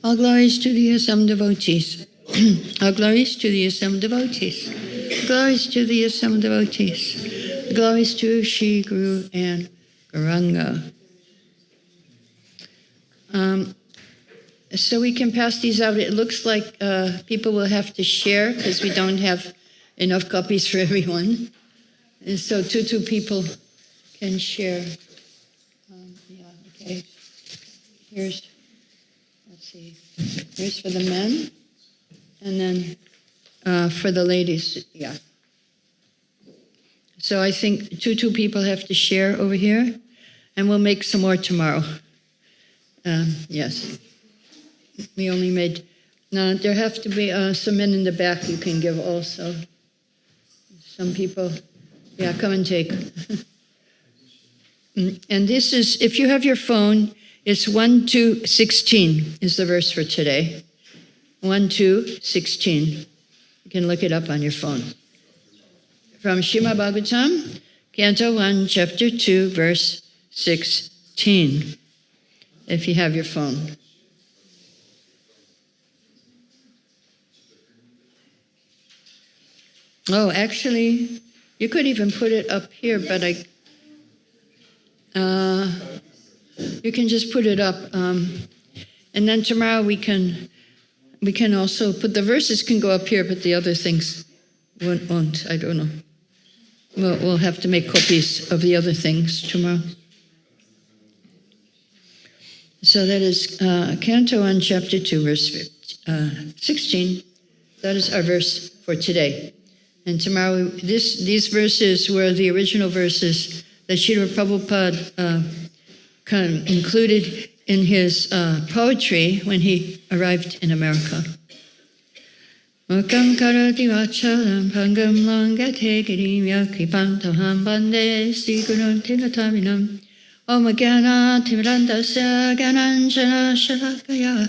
All glories to the assembled devotees. All glories to the assembled devotees. Glories to the assembled devotees. Glories to Shri Guru and Gauranga. So we can pass these out. It looks like people will have to share because we don't have enough copies for everyone. And so two people can share. Okay. Here's for the men, and then for the ladies, So I think two people have to share over here, and we'll make some more tomorrow. Yes. We only made, there have to be some men in the back you can give also. Some people, come and take. And this is, if you have your phone, it's 1-2-16 is the verse for today. 1-2-16. You can look it up on your phone. From Srimad Bhagavatam, Canto 1, Chapter 2, verse 16, if you have your phone. Oh, actually, you could even put it up here, but you can just put it up. And then tomorrow we can also put, the verses can go up here, but the other things won't. I don't know. We'll have to make copies of the other things tomorrow. So that is Canto 1, Chapter 2, verse 16. That is our verse for today. And tomorrow, these verses were the original verses that Srila Prabhupada included in his poetry when he arrived in America. Mukam karati vachalam pangam langate girimya kripantaham bande sigurum tinataminam Om Gyana Timirandasya Gyananjana Shalakaya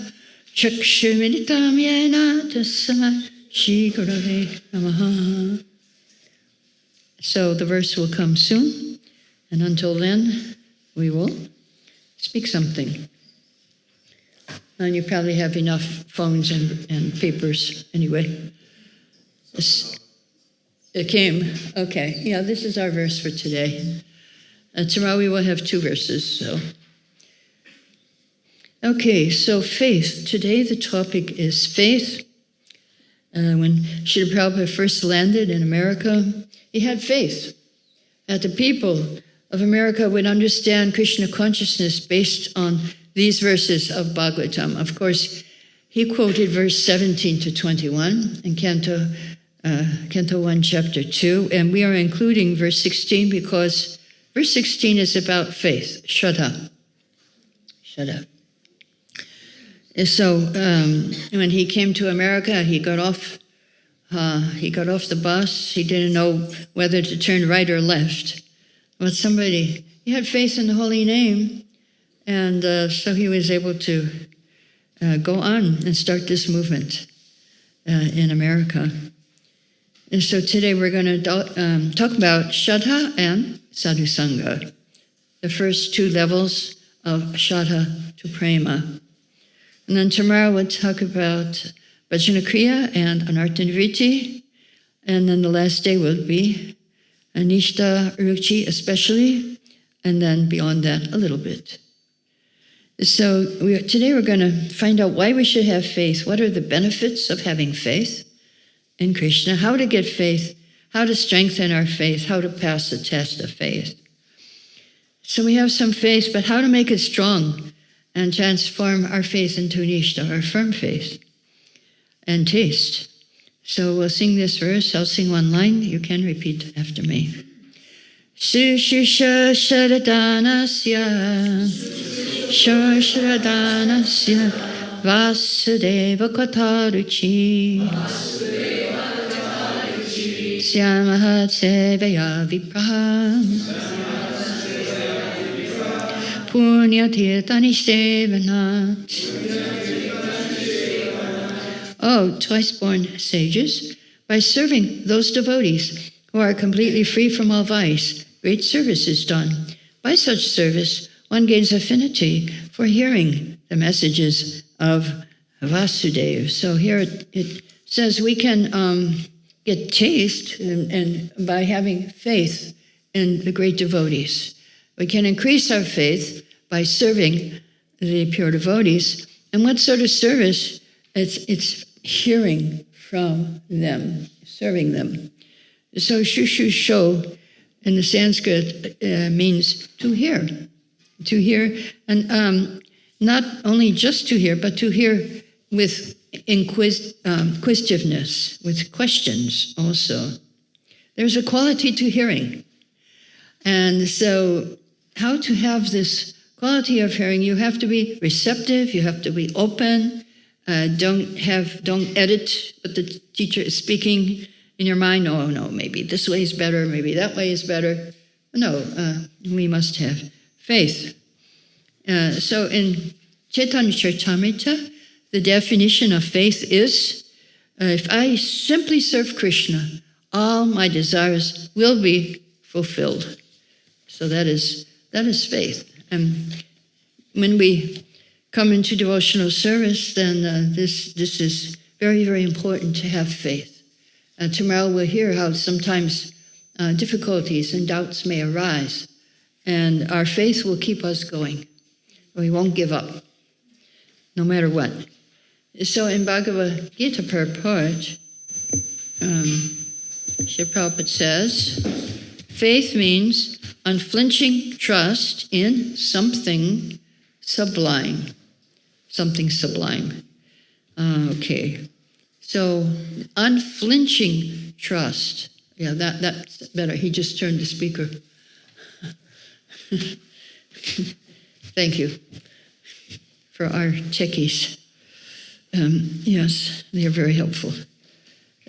Chakshuminitam Yena Tasama Shri Gurave Namaha. So the verse will come soon, and until then, we will speak something. And you probably have enough phones and papers anyway. It came. Okay. Yeah, this is our verse for today. Tomorrow we will have 2 verses. So, okay, so faith. Today the topic is faith. When Srila Prabhupada first landed in America, he had faith that the people of America would understand Krishna consciousness based on these verses of Bhagavatam. Of course, he quoted verse 17 to 21 in Canto 1, Chapter 2, and we are including verse 16 because verse 16 is about faith, Shraddha. So when he came to America, he got off the bus. He didn't know whether to turn right or left. But he had faith in the holy name, and so he was able to go on and start this movement in America. And so today we're going to talk about Shraddha and Sadhusanga, the first 2 levels of Shraddha to Prema. And then tomorrow we'll talk about Bhajana Kriya and Anartha-nivritti. And then the last day will be Anishta Ruchi especially, and then beyond that a little bit. So today we're going to find out why we should have faith. What are the benefits of having faith in Krishna? How to get faith, how to strengthen our faith, how to pass the test of faith. So we have some faith, but how to make it strong and transform our faith into nishta, our firm faith, and taste. So we'll sing this verse. I'll sing one line. You can repeat after me. Shishusha Sharadanasya Sharadanasya Vasudeva Kataruchi Syamahat Seveya Vipraha Punya Tirtani Sevanat. Oh, twice-born sages, by serving those devotees who are completely free from all vice, great service is done. By such service, one gains affinity for hearing the messages of Vasudeva. So here it says we can get taste and by having faith in the great devotees. We can increase our faith by serving the pure devotees. And what sort of service? It's hearing from them, serving them. So shushu in the Sanskrit means to hear. To hear, and not only just to hear, but to hear with inquisitiveness, with questions also. There's a quality to hearing. And so how to have this quality of hearing, you have to be receptive, you have to be open, don't edit what the teacher is speaking in your mind. Oh, no, maybe this way is better, maybe that way is better. No, we must have faith. So in Chaitanya Charitamrita, the definition of faith is, if I simply serve Krishna, all my desires will be fulfilled. So that is faith. And when we come into devotional service, then this is very, very important to have faith. Tomorrow we'll hear how sometimes difficulties and doubts may arise, and our faith will keep us going. We won't give up, no matter what. So in Bhagavad Gita purport, Srila Prabhupada says, faith means unflinching trust in something sublime. Something sublime. Okay. So unflinching trust. Yeah, that's better. He just turned the speaker. Thank you for our techies. Yes, they are very helpful.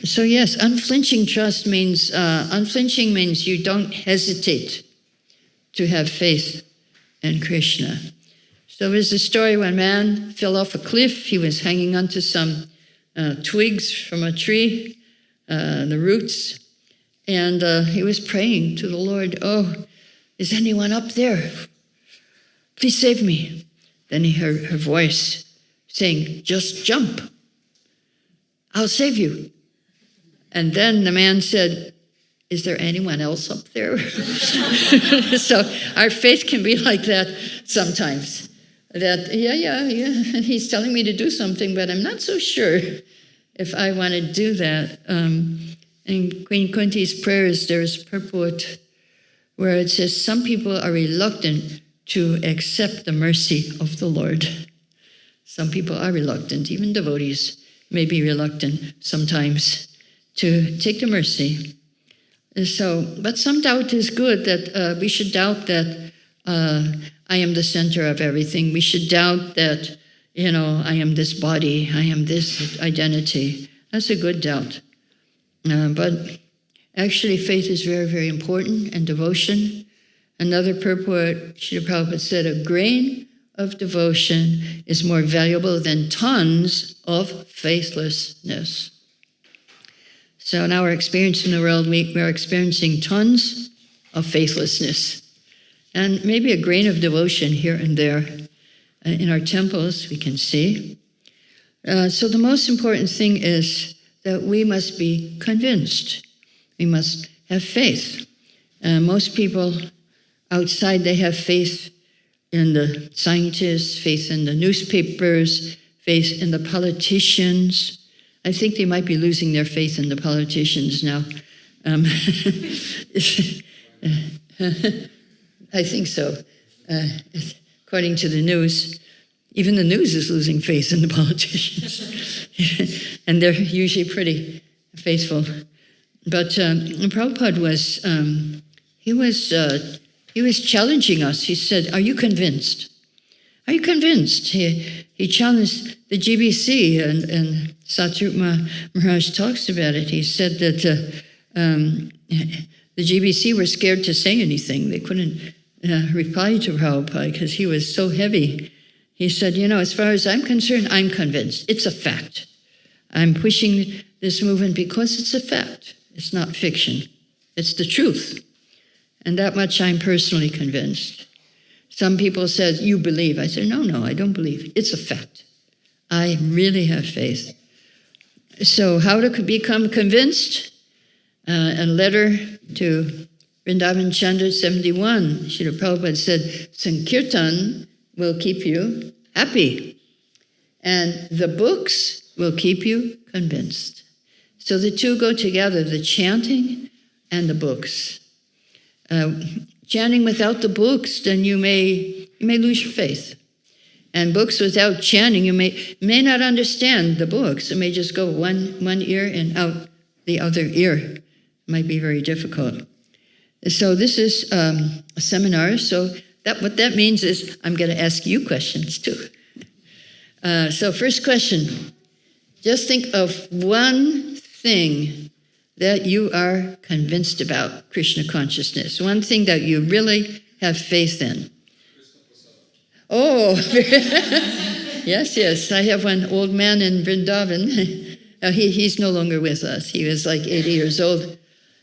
So yes, unflinching trust means, unflinching means you don't hesitate to have faith in Krishna. So there's a story when a man fell off a cliff. He was hanging onto some twigs from a tree, the roots, and he was praying to the Lord, oh, is anyone up there? Please save me. Then he heard her voice saying, just jump. I'll save you. And then the man said, is there anyone else up there? So our faith can be like that sometimes. That, yeah, he's telling me to do something, but I'm not so sure if I want to do that. In Queen Kunti's prayers, there's purport where it says, some people are reluctant to accept the mercy of the Lord. Some people are reluctant, even devotees may be reluctant sometimes to take the mercy. So, but some doubt is good, that we should doubt that I am the center of everything. We should doubt that, I am this body, I am this identity. That's a good doubt. But actually faith is very, very important, and devotion. Another purport, Srila Prabhupada said, a grain of devotion is more valuable than tons of faithlessness. So in our experience in the world, we're experiencing tons of faithlessness. And maybe a grain of devotion here and there. In our temples, we can see. So the most important thing is that we must be convinced. We must have faith. Most people outside, they have faith in the scientists, faith in the newspapers, faith in the politicians. I think they might be losing their faith in the politicians now. I think so. According to the news, even the news is losing faith in the politicians. And they're usually pretty faithful. But Prabhupada was, he was challenging us. He said, are you convinced? Are you convinced? He challenged the GBC, and Satyrupa Maharaj talks about it. He said that the GBC were scared to say anything. They couldn't reply to Prabhupada because he was so heavy. He said, as far as I'm concerned, I'm convinced. It's a fact. I'm pushing this movement because it's a fact. It's not fiction. It's the truth. And that much I'm personally convinced. Some people said, you believe. I said, no, I don't believe. It's a fact. I really have faith. So how to become convinced? A letter to Vrindavan Chandra 71, Srila Prabhupada said, Sankirtan will keep you happy, and the books will keep you convinced. So the two go together, the chanting and the books. Chanting without the books, then you may lose your faith. And books without chanting, you may not understand the books. It may just go one ear and out the other ear. It might be very difficult. So this is a seminar. So what that means is I'm going to ask you questions too. So first question, just think of one thing that you are convinced about Krishna consciousness, one thing that you really have faith in. Oh, yes. I have one old man in Vrindavan. He's no longer with us. He was like 80 years old.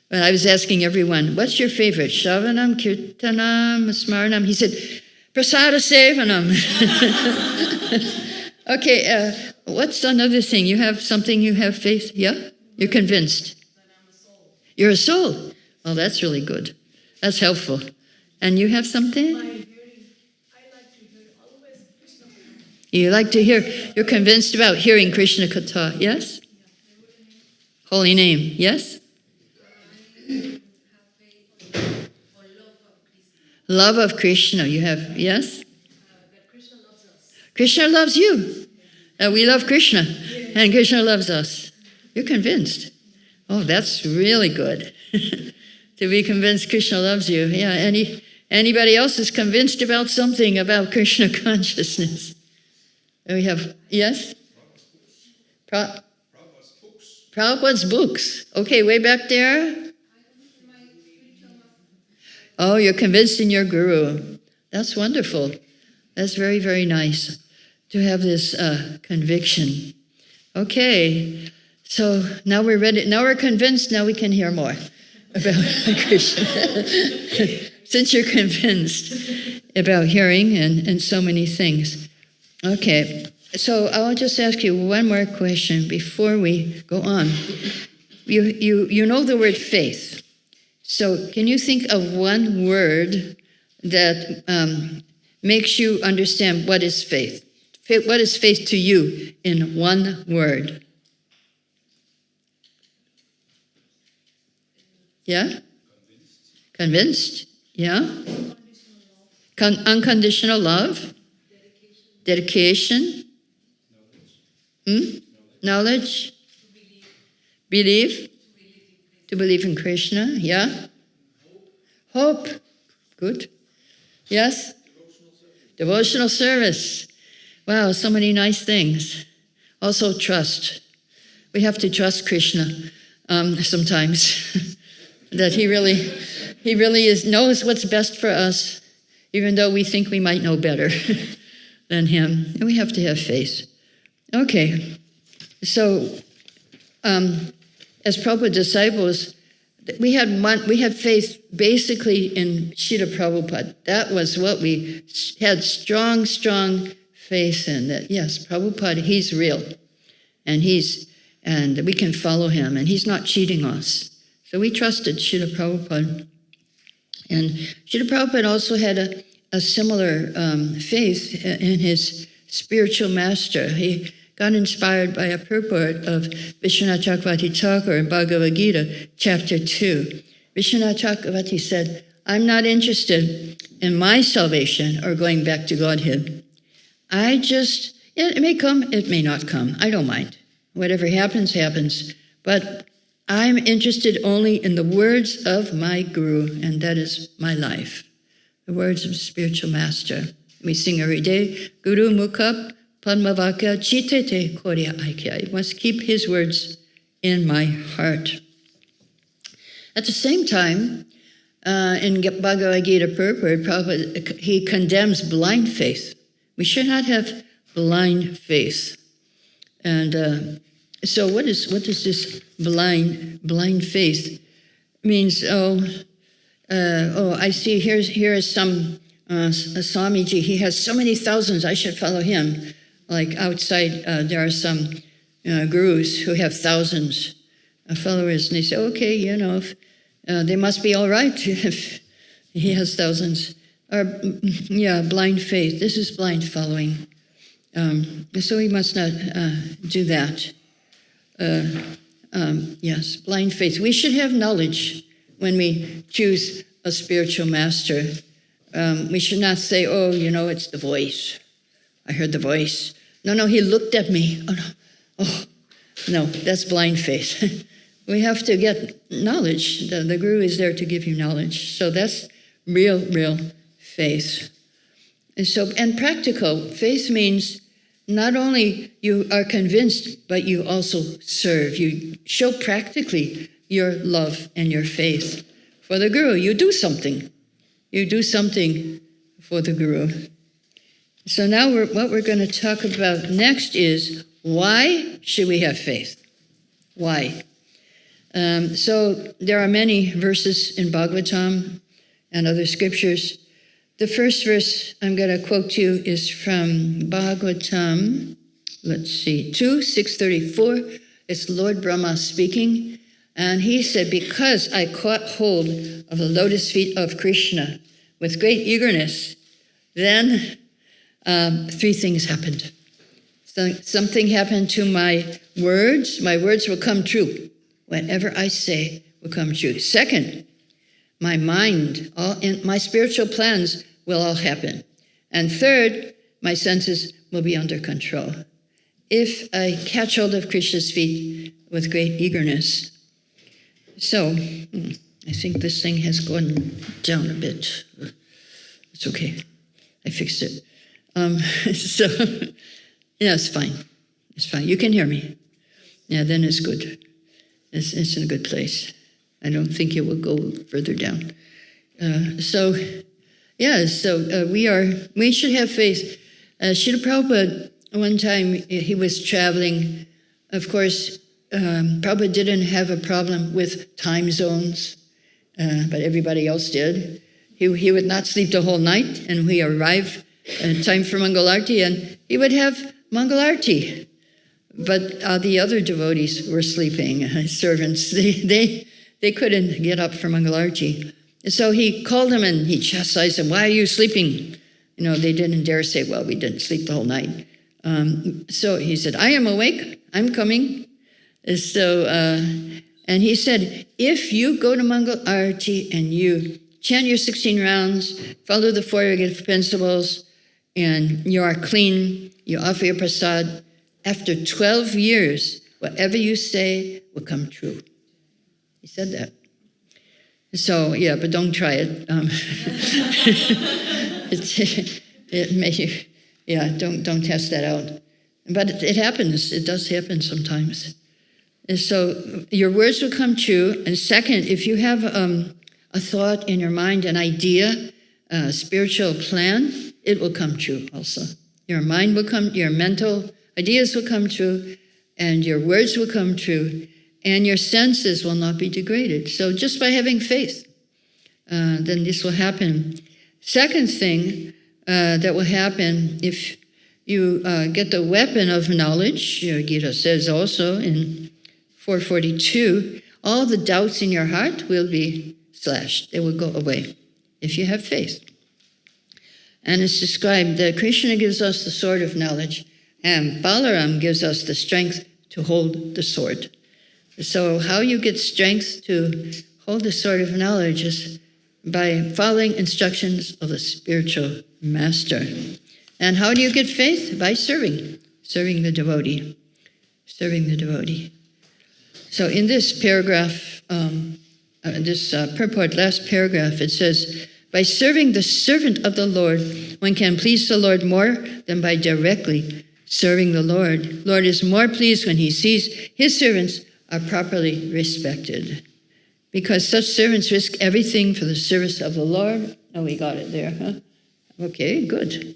But I was asking everyone, what's your favorite? Shravanam, Kirtanam, Smaranam? He said, Prasada Sevanam. Okay, what's another thing? You have something you have faith? Yeah? You're convinced? That I'm a soul. You're a soul? Well, that's really good. That's helpful. And you have something? You like to hear, you're convinced about hearing Krishna Katha, yes? Holy name, yes? Love of Krishna, you have, yes? That Krishna loves us. Krishna loves you. We love Krishna, and Krishna loves us. You're convinced. Oh, that's really good. To be convinced Krishna loves you. Yeah, anybody else is convinced about something about Krishna consciousness? We have, yes? Prabhupada's books. Okay, way back there. Oh, you're convinced in your guru. That's wonderful. That's very, very nice to have this conviction. Okay, so now we're ready. Now we're convinced. Now we can hear more about Krishna. Since you're convinced about hearing and so many things. Okay, so I'll just ask you one more question before we go on. You know the word faith. So can you think of one word that makes you understand what is faith? What is faith to you in one word? Yeah? Convinced? Yeah? Unconditional love? Dedication? Knowledge? Belief? To believe in Krishna, yeah? Hope. Good. Yes? Devotional service. Wow, so many nice things. Also trust. We have to trust Krishna sometimes. That he really knows what's best for us, even though we think we might know better than him. And we have to have faith. Okay, so as Prabhupada disciples, we had faith basically in Srila Prabhupada. That was what we had strong faith in, that yes, Prabhupada, he's real, and we can follow him, and he's not cheating us. So we trusted Srila Prabhupada. And Srila Prabhupada also had a similar faith in his spiritual master. He got inspired by a purport of Vishwanath Chakravarti Thakur in Bhagavad Gita, chapter 2. Vishwanath Chakravarti said, I'm not interested in my salvation or going back to Godhead. It may come, it may not come. I don't mind. Whatever happens, happens. But I'm interested only in the words of my guru, and that is my life. The words of the spiritual master. We sing every day, Guru Mukha Padmavaka Chitete Korya Aikya. I must keep his words in my heart. At the same time, in Bhagavad Gita purport, Prabhupada, he condemns blind faith. We should not have blind faith. And so what is this blind faith? It means, I see here is some Swamiji. He has so many thousands, I should follow him. Like outside, there are some gurus who have thousands of followers, and they say, okay, if, they must be all right if he has thousands. Or, blind faith. This is blind following. So we must not do that. Yes, blind faith. We should have knowledge when we choose a spiritual master. We should not say, it's the voice. I heard the voice. No, he looked at me. Oh, no. Oh, no, that's blind faith. We have to get knowledge. The guru is there to give you knowledge. So that's real faith. And practical. Faith means not only you are convinced, but you also serve. You show practically your love and your faith for the guru. You do something. You do something for the guru. So now what we're going to talk about next is, why should we have faith? Why? So there are many verses in Bhagavatam and other scriptures. The first verse I'm going to quote to you is from Bhagavatam, 2:634. It's Lord Brahma speaking. And he said, because I caught hold of the lotus feet of Krishna with great eagerness, then 3 things happened. So something happened to my words. My words will come true. Whatever I say will come true. Second, my mind, my spiritual plans will all happen. And third, my senses will be under control. If I catch hold of Krishna's feet with great eagerness. So, I think this thing has gone down a bit. It's okay. I fixed it. It's fine. It's fine. You can hear me. Yeah, then it's good. It's in a good place. I don't think it will go further down. We should have faith. Srila Prabhupada, one time he was traveling. Of course, Prabhupada didn't have a problem with time zones, but everybody else did. He would not sleep the whole night, and we arrived in time for Mangalarti, and he would have Mangalarti. But the other devotees were sleeping, servants. They couldn't get up for Mangalarti. So he called them and he chastised them. Why are you sleeping? They didn't dare say, well, we didn't sleep the whole night. So he said, I am awake. I'm coming. And he said, if you go to Mangalarti and you chant your 16 rounds, follow the 4 yogic principles, and you are clean, you offer your prasad, after 12 years, whatever you say will come true. He said that. So, but don't try it. Don't test that out. But it happens. It does happen sometimes. And so your words will come true. And second, if you have a thought in your mind, an idea, a spiritual plan, it will come true also. Your mind will come, your mental ideas will come true, and your words will come true, and your senses will not be degraded. So just by having faith, then this will happen. Second thing that will happen if you get the weapon of knowledge, Gita says also in 442, all the doubts in your heart will be slashed. They will go away if you have faith. And it's described that Krishna gives us the sword of knowledge, and Balaram gives us the strength to hold the sword. So how you get strength to hold the sword of knowledge is by following instructions of the spiritual master. And how do you get faith? By serving the devotee. Serving the devotee. So in this paragraph, purport, last paragraph, it says, by serving the servant of the Lord, one can please the Lord more than by directly serving the Lord. Lord is more pleased when he sees his servants are properly respected. Because such servants risk everything for the service of the Lord. Oh, we got it there, huh? Okay, good.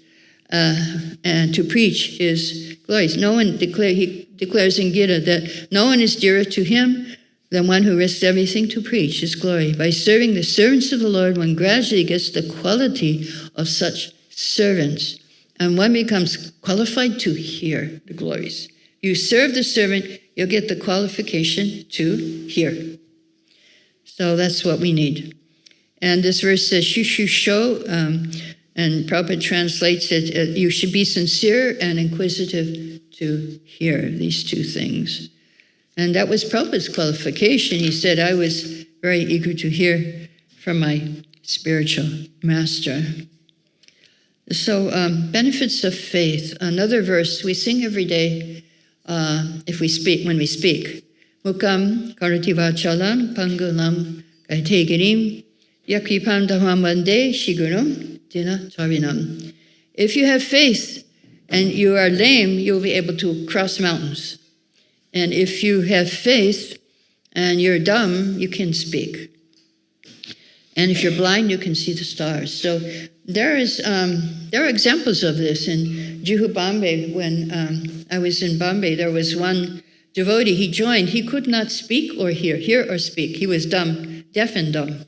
And to preach is glorious. He declares in Gita that no one is dearer to him than one who risks everything to preach His glory. By serving the servants of the Lord, one gradually gets the quality of such servants, and one becomes qualified to hear the glories. You serve the servant, you'll get the qualification to hear. So that's what we need. And this verse says, Shushu, and Prabhupada translates it, you should be sincere and inquisitive to hear these two things. And that was Prabhupada's qualification. He said, I was very eager to hear from my spiritual master. So, benefits of faith. Another verse we sing every day when we speak. Mukam karati vachalam pangulam kaitegirim yakripam dhamam vande shigurum dina chavinam. If you have faith and you are lame, you'll be able to cross mountains. And if you have faith and you're dumb, you can speak. And if you're blind, you can see the stars. So there are examples of this in Juhu, Bombay. When I was in Bombay, there was one devotee. He joined. He could not speak or hear or speak. He was dumb, deaf and dumb.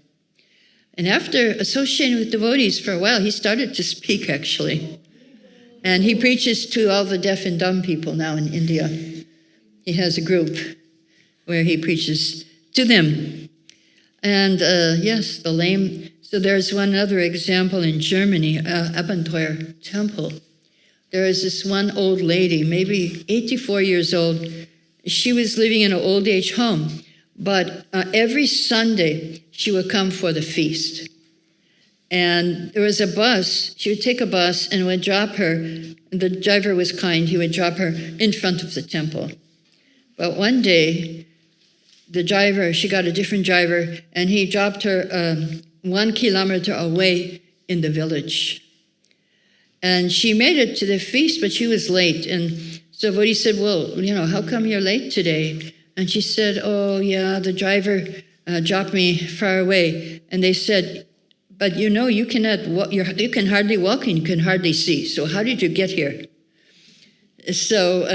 And after associating with devotees for a while, he started to speak, actually. And he preaches to all the deaf and dumb people now in India. He has a group where he preaches to them. And yes, the lame. So there's one other example in Germany, Abenteuer Temple. There is this one old lady, maybe 84 years old. She was living in an old age home, but every Sunday she would come for the feast. And there was a bus. She would take a bus and would drop her. The driver was kind. He would drop her in front of the temple. But one day, she got a different driver, and he dropped her 1 kilometer away in the village. And she made it to the feast, but she was late. And so Bodhi said, well, how come you're late today? And she said, oh, yeah, the driver dropped me far away. And they said, but you cannot walk, you can hardly walk and you can hardly see. So how did you get here? So,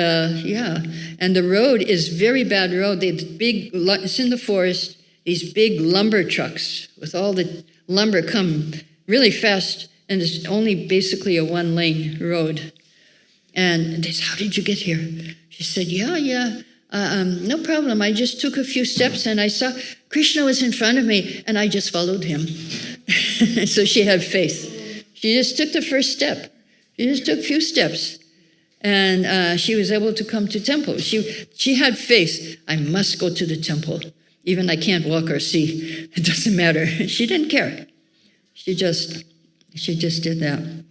and the road is very bad road. It's in the forest, these big lumber trucks with all the lumber come really fast, and it's only basically a one-lane road. And they said, how did you get here? She said, no problem. I just took a few steps and I saw Krishna was in front of me and I just followed him. So she had faith. She just took the first step. She just took a few steps. And she was able to come to temple. She had faith. I must go to the temple. Even I can't walk or see. It doesn't matter. She didn't care. She just did that.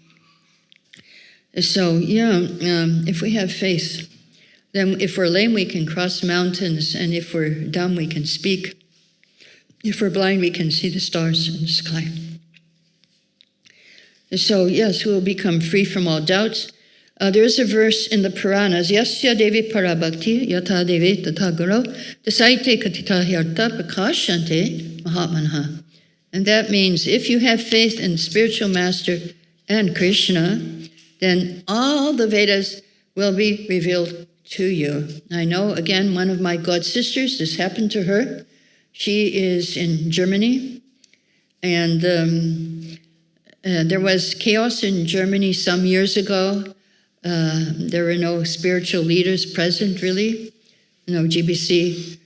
So, if we have faith, then if we're lame, we can cross mountains. And if we're dumb, we can speak. If we're blind, we can see the stars in the sky. So, yes, we will become free from all doubts. There's a verse in the Puranas, Yasya Devi Parabhakti Yatha Devi Tatha Guru Dasaite Katita Hyarta Prakashante Mahatmanha. And that means if you have faith in spiritual master and Krishna, then all the Vedas will be revealed to you. I know, again, one of my god sisters, this happened to her. She is in Germany, and there was chaos in Germany some years ago. There were no spiritual leaders present, really, no GBC.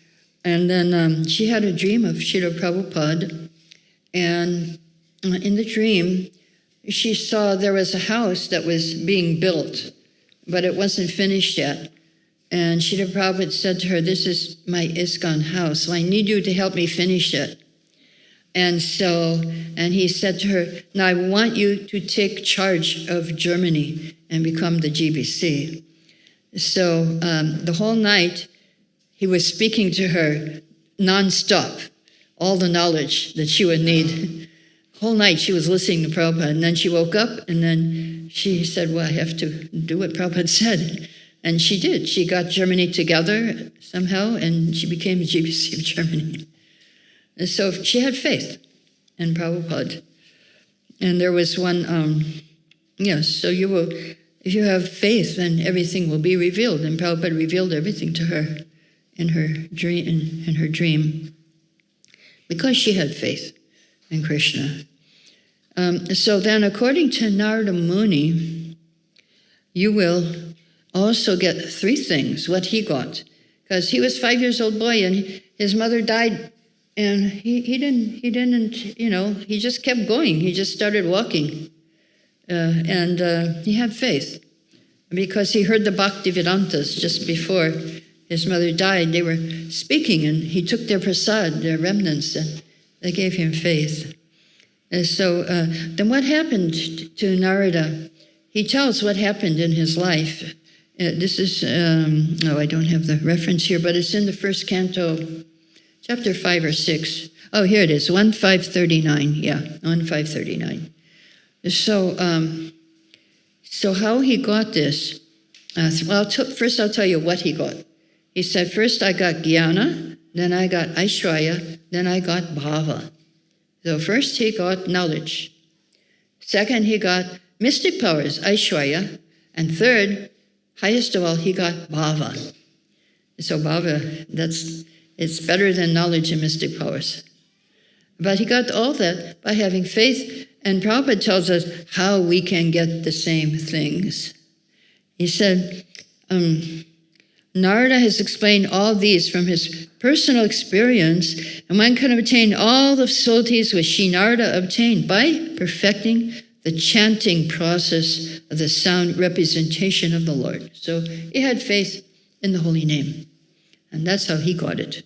And then she had a dream of Srila Prabhupada. And in the dream, she saw there was a house that was being built, but it wasn't finished yet. And Srila Prabhupada said to her, this is my ISKCON house, so I need you to help me finish it. And he said to her, now I want you to take charge of Germany and become the GBC. So the whole night, he was speaking to her nonstop, all the knowledge that she would need. Whole night she was listening to Prabhupada, and then she woke up, and then she said, well, I have to do what Prabhupada said. And she did. She got Germany together somehow, and she became the GBC of Germany. And so she had faith in Prabhupada. And there was one, so if you have faith, then everything will be revealed. And Prabhupada revealed everything to her. in her dream, because she had faith in Krishna. So then, according to Narada Muni, you will also get three things, what he got. Because he was 5 years old boy and his mother died, and he didn't, he just kept going. He just started walking. And he had faith because he heard the Bhaktivedantas just before his mother died. They were speaking, and he took their prasad, their remnants, and they gave him faith. And so then what happened to Narada? He tells what happened in his life. This is, I don't have the reference here, but it's in the first canto, chapter 5 or 6. Oh, here it is, 1.539. Yeah, 1.539. So how he got this? First I'll tell you what he got. He said, first I got jnana, then I got aishwarya, then I got bhava. So first he got knowledge. Second, he got mystic powers, aishwarya. And third, highest of all, he got bhava. So bhava, it's better than knowledge and mystic powers. But he got all that by having faith. And Prabhupada tells us how we can get the same things. He said, Narada has explained all these from his personal experience, and one can obtain all the facilities which Sri Narada obtained by perfecting the chanting process of the sound representation of the Lord. So he had faith in the holy name, and that's how he got it.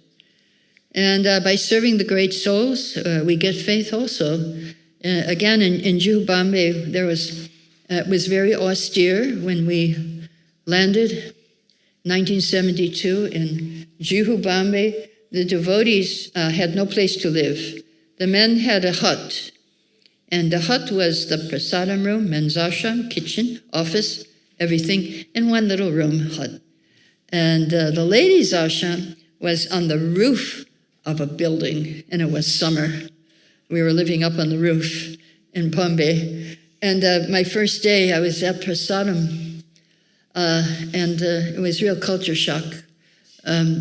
And by serving the great souls, we get faith also. Again, in Juhu Bombay, it was very austere when we landed 1972 in Juhu Bombay. The devotees had no place to live. The men had a hut, and the hut was the prasadam room, men's ashram, kitchen, office, everything in one little room hut. And the ladies' ashram was on the roof of a building, and it was summer. We were living up on the roof in Bombay. And my first day, I was at prasadam, and it was real culture shock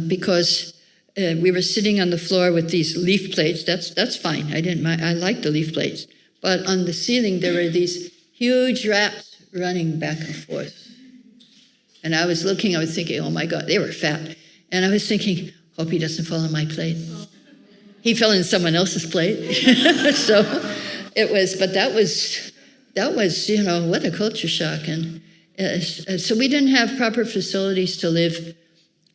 because we were sitting on the floor with these leaf plates. That's fine. I didn't mind. I liked the leaf plates. But on the ceiling, there were these huge rats running back and forth. And I was thinking, oh my God, they were fat. And I was thinking, hope he doesn't fall on my plate. He fell in someone else's plate. So it was, but that was, what a culture shock. And so we didn't have proper facilities to live.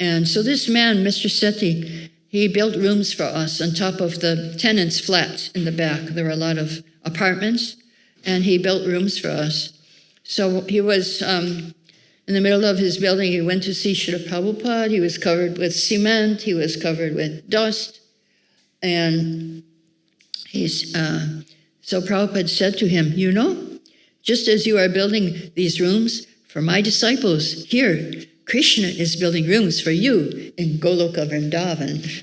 And so this man, Mr. Sethi, he built rooms for us on top of the tenants' flats in the back. There were a lot of apartments, and he built rooms for us. So he was in the middle of his building. He went to see Srila Prabhupada. He was covered with cement. He was covered with dust. And so Prabhupada said to him, just as you are building these rooms for my disciples, here, Krishna is building rooms for you in Goloka Vrindavan.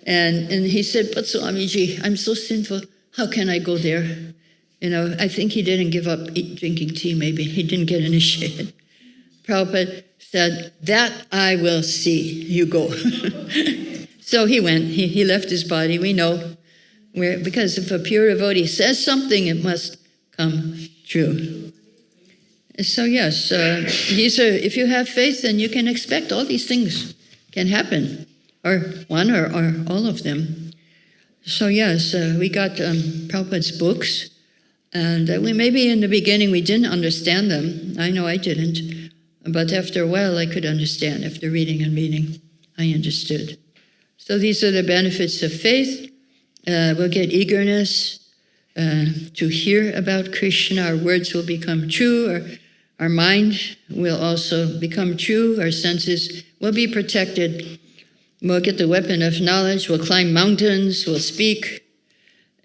And he said, but Swamiji, I'm so sinful. How can I go there? I think he didn't give up drinking tea, maybe. He didn't get initiated. Prabhupada said, that I will see. You go. So he went. He left his body. We know, because if a pure devotee says something, it must come true. So yes, if you have faith, then you can expect all these things can happen, or one or all of them. So yes, we got Prabhupada's books, and maybe in the beginning we didn't understand them. I know I didn't, but after a while I could understand. After reading and reading, I understood. So these are the benefits of faith. We'll get eagerness to hear about Krishna. Our words will become true. Our mind will also become true. Our senses will be protected. We'll get the weapon of knowledge. We'll climb mountains. We'll speak.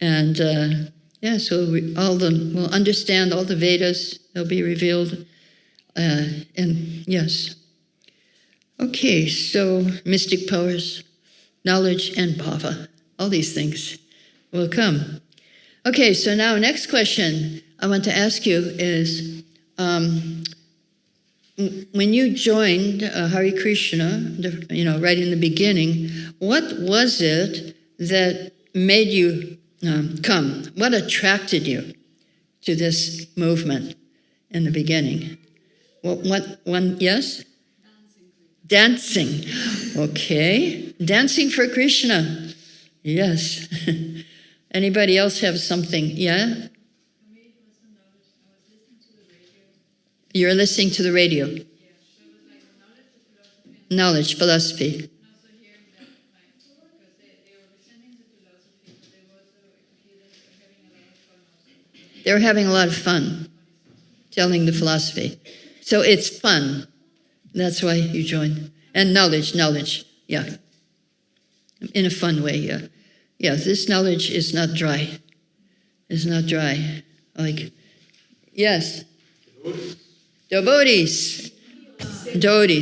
And so we'll understand all the Vedas. They'll be revealed. And yes. Okay, so mystic powers, knowledge, and bhava. All these things will come. Okay, so now next question I want to ask you is, when you joined Hare Krishna, right in the beginning, what was it that made you come? What attracted you to this movement in the beginning? Yes? Dancing. Okay. Dancing for Krishna. Yes. Anybody else have something? Yeah? For me, it was the knowledge. I was listening to the radio. You're listening to the radio. Yeah, so it was like the knowledge, the philosophy. Knowledge, philosophy. And also hearing that, like, because they were presenting the philosophy, but they were also, I could hear them having a lot of fun also. They were having a lot of fun telling the philosophy. So it's fun. That's why you joined. And knowledge, yeah. In a fun way, yeah. Yeah, this knowledge is not dry. It's not dry. Like, yes. Devotees. Okay.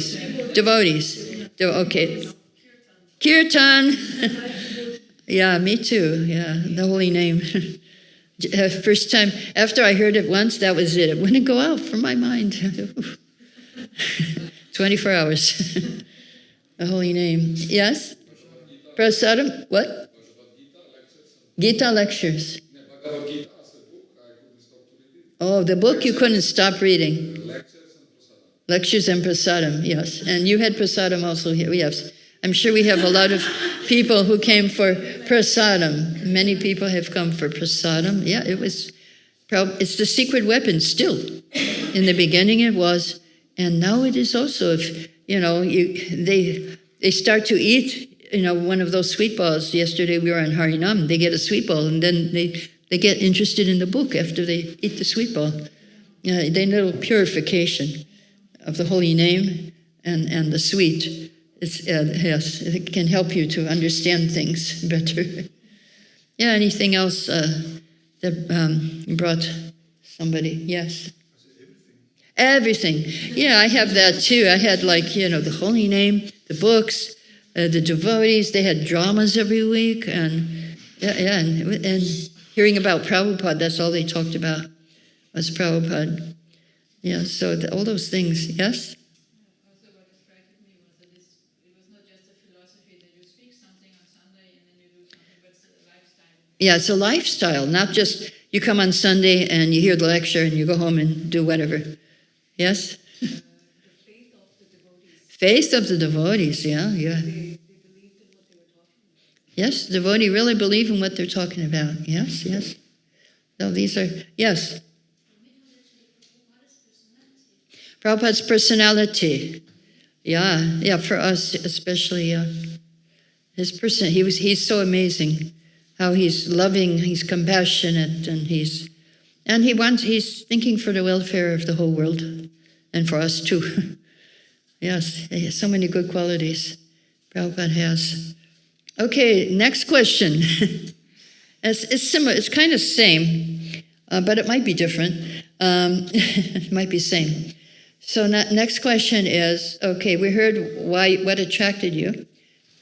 Kirtan. Yeah, me too. Yeah, the holy name. First time, after I heard it once, that was it. It wouldn't go out from my mind. 24 hours. The holy name. Yes? Prasadam? What? Gita lectures. Oh, the book you couldn't stop reading. Lectures and prasadam, yes. And you had prasadam also here. Yes. I'm sure we have a lot of people who came for prasadam. Many people have come for prasadam. Yeah, it's the secret weapon still. In the beginning it was, and now it is also. If they start to eat, one of those sweet balls. Yesterday we were on Harinam. They get a sweet ball, and then they get interested in the book after they eat the sweet ball. They need a little purification of the holy name and the sweet. Yes, it can help you to understand things better. Yeah, anything else that brought somebody? Yes. Everything. Yeah, I have that too. I had the holy name, the books, the devotees. They had dramas every week, and hearing about Prabhupada. That's all they talked about was Prabhupada. Yeah, so all those things. Yes. Also, what attracted me was that it was not just a philosophy that you speak something on Sunday and then you do something, but it's a lifestyle. Yeah, it's a lifestyle, not just you come on Sunday and you hear the lecture and you go home and do whatever. Yes? The faith of the devotees. Faith of the devotees, yeah. They believed in what they were talking about. Yes, the devotee really believe in what they're talking about. Yes. So these are, yes. Prabhupada's personality. Yeah, for us especially, his person. He's so amazing. How he's loving, he's compassionate, and he's thinking for the welfare of the whole world, and for us too. Yes, he has so many good qualities Prabhupada has. Okay, next question. It's similar, it's kind of same, but it might be different. It might be same. So next question is, okay, we heard what attracted you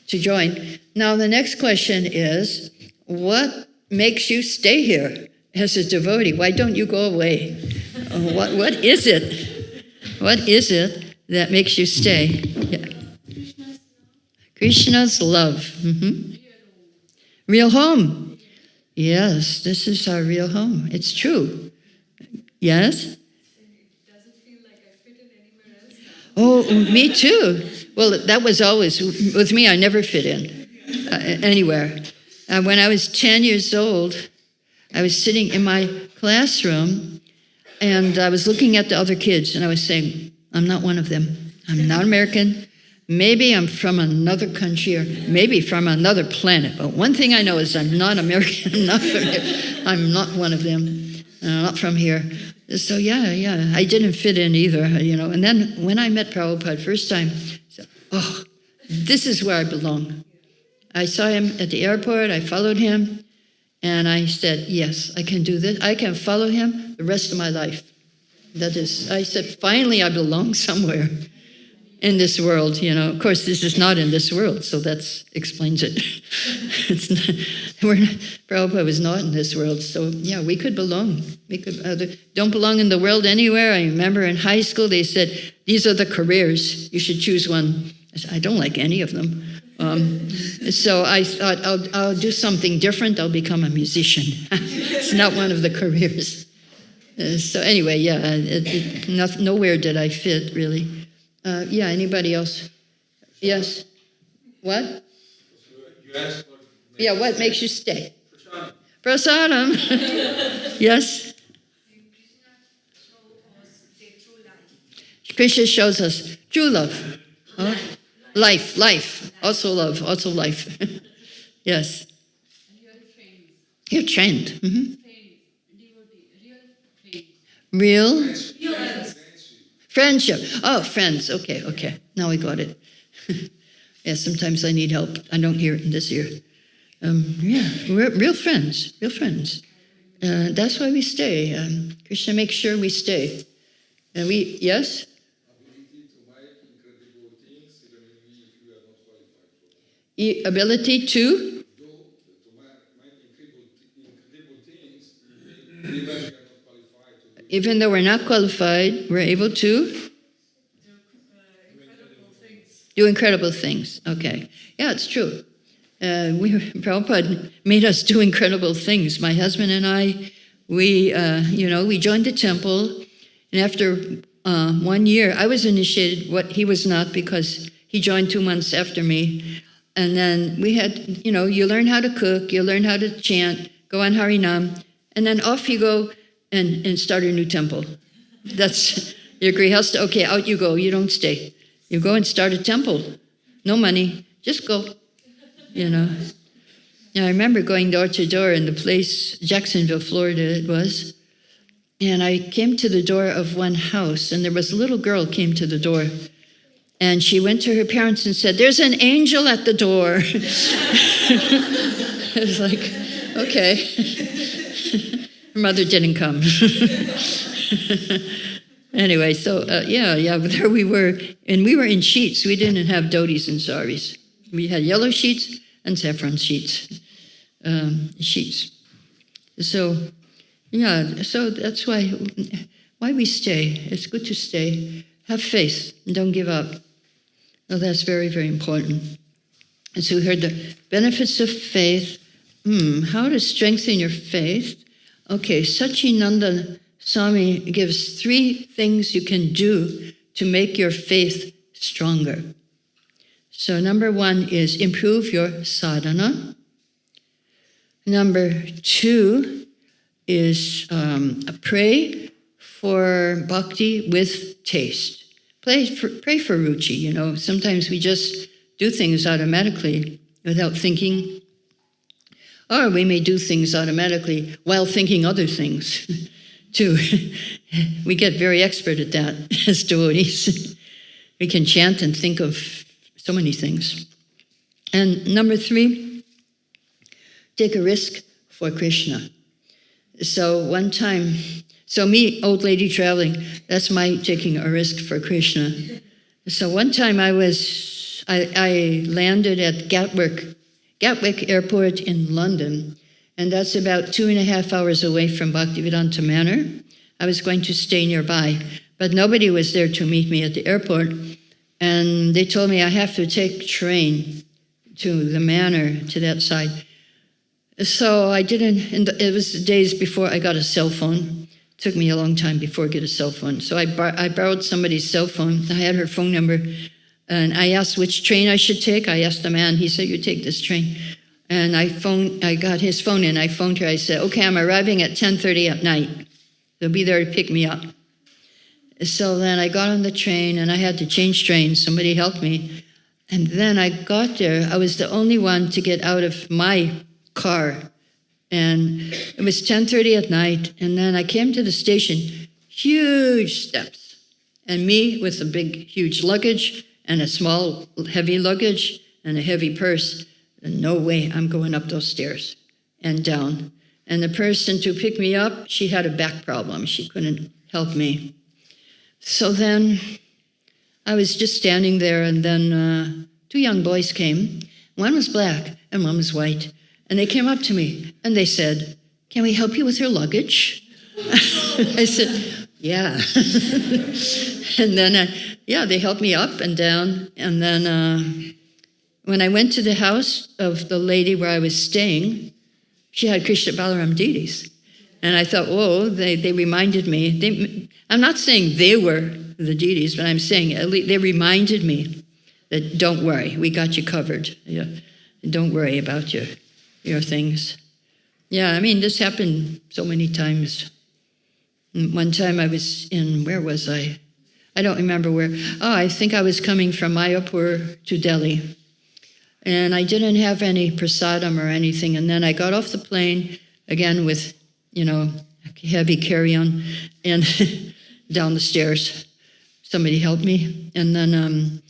to join. Now the next question is, what makes you stay here as a devotee? Why don't you go away? What is it? What is it that makes you stay? Yeah. Krishna's love. Mm-hmm. Real home. Yes, this is our real home. It's true. Yes? Does it feel like I fit in anywhere else? Oh, me too. Well, that was always, with me, I never fit in anywhere. When I was 10 years old, I was sitting in my classroom and I was looking at the other kids and I was saying, I'm not one of them. I'm not American. Maybe I'm from another country or maybe from another planet. But one thing I know is I'm not American. I'm not from here. I'm not one of them. I'm not from here. So yeah, I didn't fit in either, And then when I met Prabhupada first time, I said, oh, this is where I belong. I saw him at the airport, I followed him, and I said, yes, I can do this. I can follow him the rest of my life. I said, finally I belong somewhere in this world, Of course, this is not in this world, so that explains it. Prabhupada was not in this world, so yeah, we could belong. We could don't belong in the world anywhere. I remember in high school they said, these are the careers, you should choose one. I said, I don't like any of them. So I thought, I'll do something different. I'll become a musician. It's not one of the careers. So anyway, yeah, nowhere did I fit, really. Yeah, anybody else? Yes? What? You asked what Yeah, what makes you stay? Prasadam. Yes? Krishna shows us true love. Huh? Life. Also love, also life. Yes. Your trend. Mm-hmm. Real? Friendship. Oh, friends. Okay. Now I got it. Yeah, sometimes I need help. I don't hear it in this ear. Yeah, we're real friends. That's why we stay. Krishna makes sure we stay. And we, yes? Ability to? Even though we're not qualified, we're able to? Do incredible things. Okay. Yeah, it's true. Prabhupada made us do incredible things. My husband and I, we joined the temple, and after 1 year, I was initiated, what he was not, because he joined 2 months after me. And then we had, you learn how to cook, you learn how to chant, go on Harinam, and then off you go and start a new temple. That's your grihastha. Okay, out you go. You don't stay. You go and start a temple. No money. Just go. Yeah, I remember going door to door in the place, Jacksonville, Florida it was. And I came to the door of one house, and there was a little girl came to the door. And she went to her parents and said, "There's an angel at the door." I was like, okay. Her mother didn't come. Anyway, so yeah, there we were. And we were in sheets. We didn't have dhotis and saris. We had yellow sheets and saffron sheets. So, yeah, so that's why we stay. It's good to stay. Have faith and don't give up. Oh, that's very, very important. And so we heard the benefits of faith. How to strengthen your faith. Okay, Sachinanda Swami gives 3 things you can do to make your faith stronger. So number 1 is improve your sadhana. Number 2 is pray for bhakti with taste. Pray for ruchi, Sometimes we just do things automatically without thinking. Or we may do things automatically while thinking other things, too. We get very expert at that as devotees. We can chant and think of so many things. And number 3, take a risk for Krishna. So one time, me, old lady traveling, that's my taking a risk for Krishna. So one time I landed at Gatwick Airport in London, and that's about 2.5 hours away from Bhaktivedanta Manor. I was going to stay nearby, but nobody was there to meet me at the airport, and they told me I have to take train to the manor, to that side. So I didn't, and it was the days before I got a cell phone. It took me a long time before I get a cell phone. So I borrowed somebody's cell phone. I had her phone number. And I asked which train I should take. I asked the man. He said, "You take this train." And I got his phone and I phoned her. I said, "Okay, I'm arriving at 10:30 at night. They'll be there to pick me up." So then I got on the train and I had to change trains. Somebody helped me. And then I got there. I was the only one to get out of my car. And it was 10:30 at night. And then I came to the station, huge steps. And me with a big, huge luggage and a small, heavy luggage and a heavy purse. And no way I'm going up those stairs and down. And the person to pick me up, she had a back problem. She couldn't help me. So then I was just standing there, and then 2 young boys came. One was black and one was white. And they came up to me and they said, "Can we help you with your luggage?" I said, "Yeah." And then, they helped me up and down. And then when I went to the house of the lady where I was staying, she had Krishna Balaram deities. And I thought, whoa, they reminded me. I'm not saying they were the deities, but I'm saying at least they reminded me that don't worry, we got you covered. Yeah, don't worry about your things. Yeah, I mean, this happened so many times. One time I was where was I? I don't remember where. Oh, I think I was coming from Mayapur to Delhi. And I didn't have any prasadam or anything. And then I got off the plane, again with, heavy carry-on, and down the stairs. Somebody helped me. And then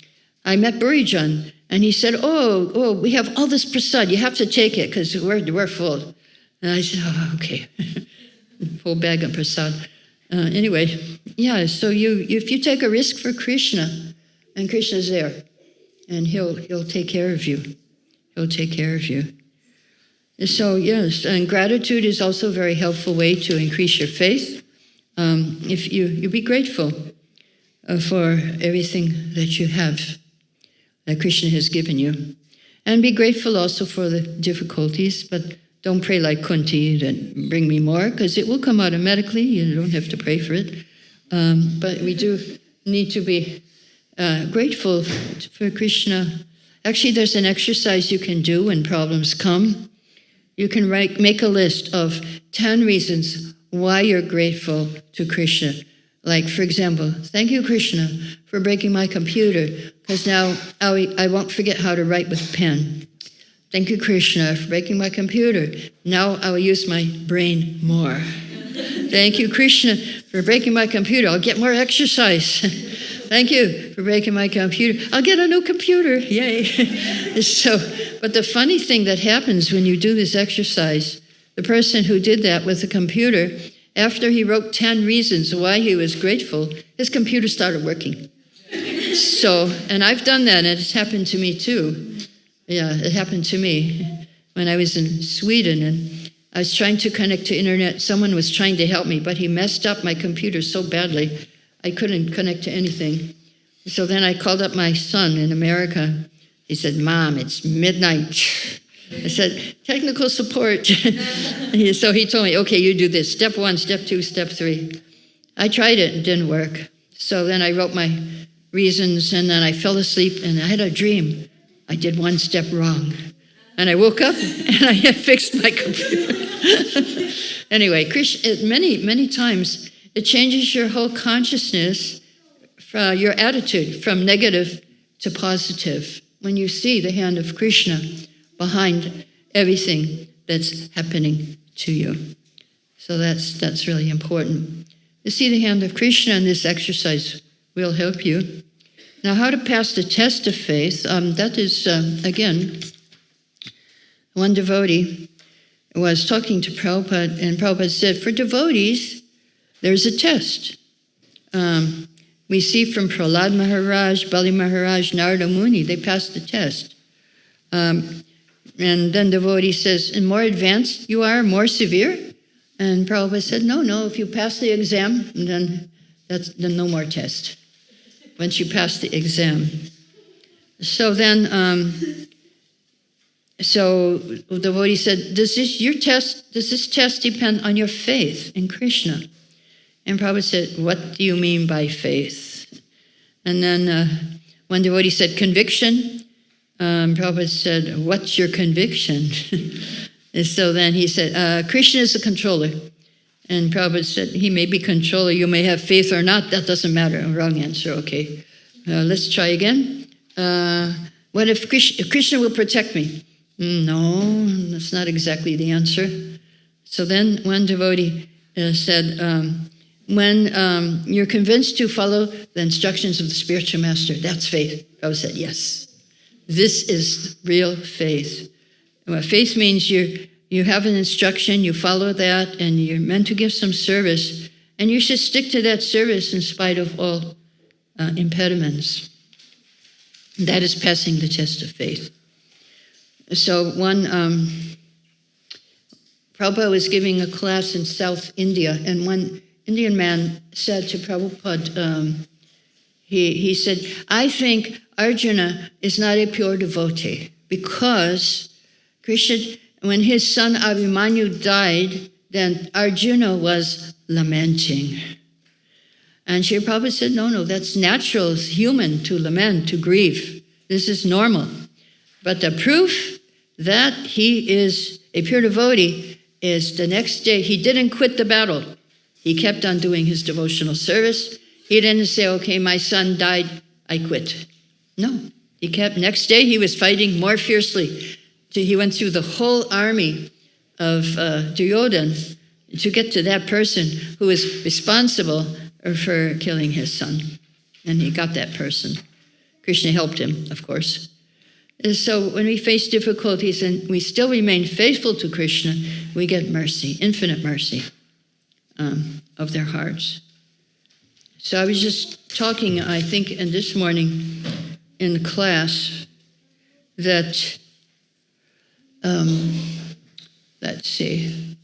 I met Burijan, and he said, oh, we have all this prasad. You have to take it because we're full. And I said, oh, okay. Full bag of prasad. Anyway, so if you take a risk for Krishna, and Krishna's there, and he'll take care of you. He'll take care of you. So yes, and gratitude is also a very helpful way to increase your faith. If you be grateful for everything that you have that Krishna has given you. And be grateful also for the difficulties, but don't pray like Kunti that bring me more, because it will come automatically. You don't have to pray for it. But we do need to be grateful for Krishna. Actually, there's an exercise you can do when problems come. You can make a list of 10 reasons why you're grateful to Krishna. Like, for example, thank you, Krishna, for breaking my computer, because now I won't forget how to write with a pen. Thank you, Krishna, for breaking my computer. Now I will use my brain more. Thank you, Krishna, for breaking my computer. I'll get more exercise. Thank you for breaking my computer. I'll get a new computer. Yay. But the funny thing that happens when you do this exercise, the person who did that with the computer, after he wrote 10 reasons why he was grateful, his computer started working. And I've done that, and it's happened to me too. Yeah, it happened to me when I was in Sweden, and I was trying to connect to internet. Someone was trying to help me, but he messed up my computer so badly, I couldn't connect to anything. So then I called up my son in America. He said, "Mom, it's midnight." I said, "Technical support." So he told me, "Okay, you do this. Step 1, step 2, step 3. I tried it, it didn't work. So then I wrote my reasons, and then I fell asleep, and I had a dream. I did 1 step wrong. And I woke up, and I had fixed my computer. Anyway, Krishna, many times, it changes your whole consciousness, your attitude from negative to positive, when you see the hand of Krishna behind everything that's happening to you. So that's really important. To see the hand of Krishna in this exercise will help you. Now, how to pass the test of faith, that is, again, one devotee was talking to Prabhupada, and Prabhupada said, for devotees, there's a test. We see from Prahlad Maharaj, Bali Maharaj, Narada Muni, they passed the test. And then devotee says, and more advanced you are, more severe? And Prabhupada said, no, if you pass the exam, then no more test. Once you pass the exam. So then, the devotee said, does this test depend on your faith in Krishna? And Prabhupada said, what do you mean by faith? And then one devotee said, conviction. Prabhupada said, what's your conviction? And so then he said, Krishna is the controller. And Prabhupada said, he may be controller, you may have faith or not, that doesn't matter. Wrong answer, okay. Let's try again. What if Krishna will protect me? No, that's not exactly the answer. So then one devotee said, when you're convinced to follow the instructions of the spiritual master, that's faith. Prabhupada said, yes. This is real faith. Well, faith means you have an instruction, you follow that, and you're meant to give some service, and you should stick to that service in spite of all impediments. That is passing the test of faith. So one Prabhupada was giving a class in South India, and one Indian man said to Prabhupada, he said, I think Arjuna is not a pure devotee because Krishna, when his son Abhimanyu died, then Arjuna was lamenting. And Srila Prabhupada said, no, that's natural. It's human to lament, to grieve. This is normal. But the proof that he is a pure devotee is the next day, he didn't quit the battle. He kept on doing his devotional service. He didn't say, okay, my son died, I quit. No, he kept, next day he was fighting more fiercely. He went through the whole army of Duryodhana to get to that person who was responsible for killing his son. And he got that person. Krishna helped him, of course. And so when we face difficulties and we still remain faithful to Krishna, we get mercy, infinite mercy of their hearts. So I was just talking, I think, in this morning in class that, let's see,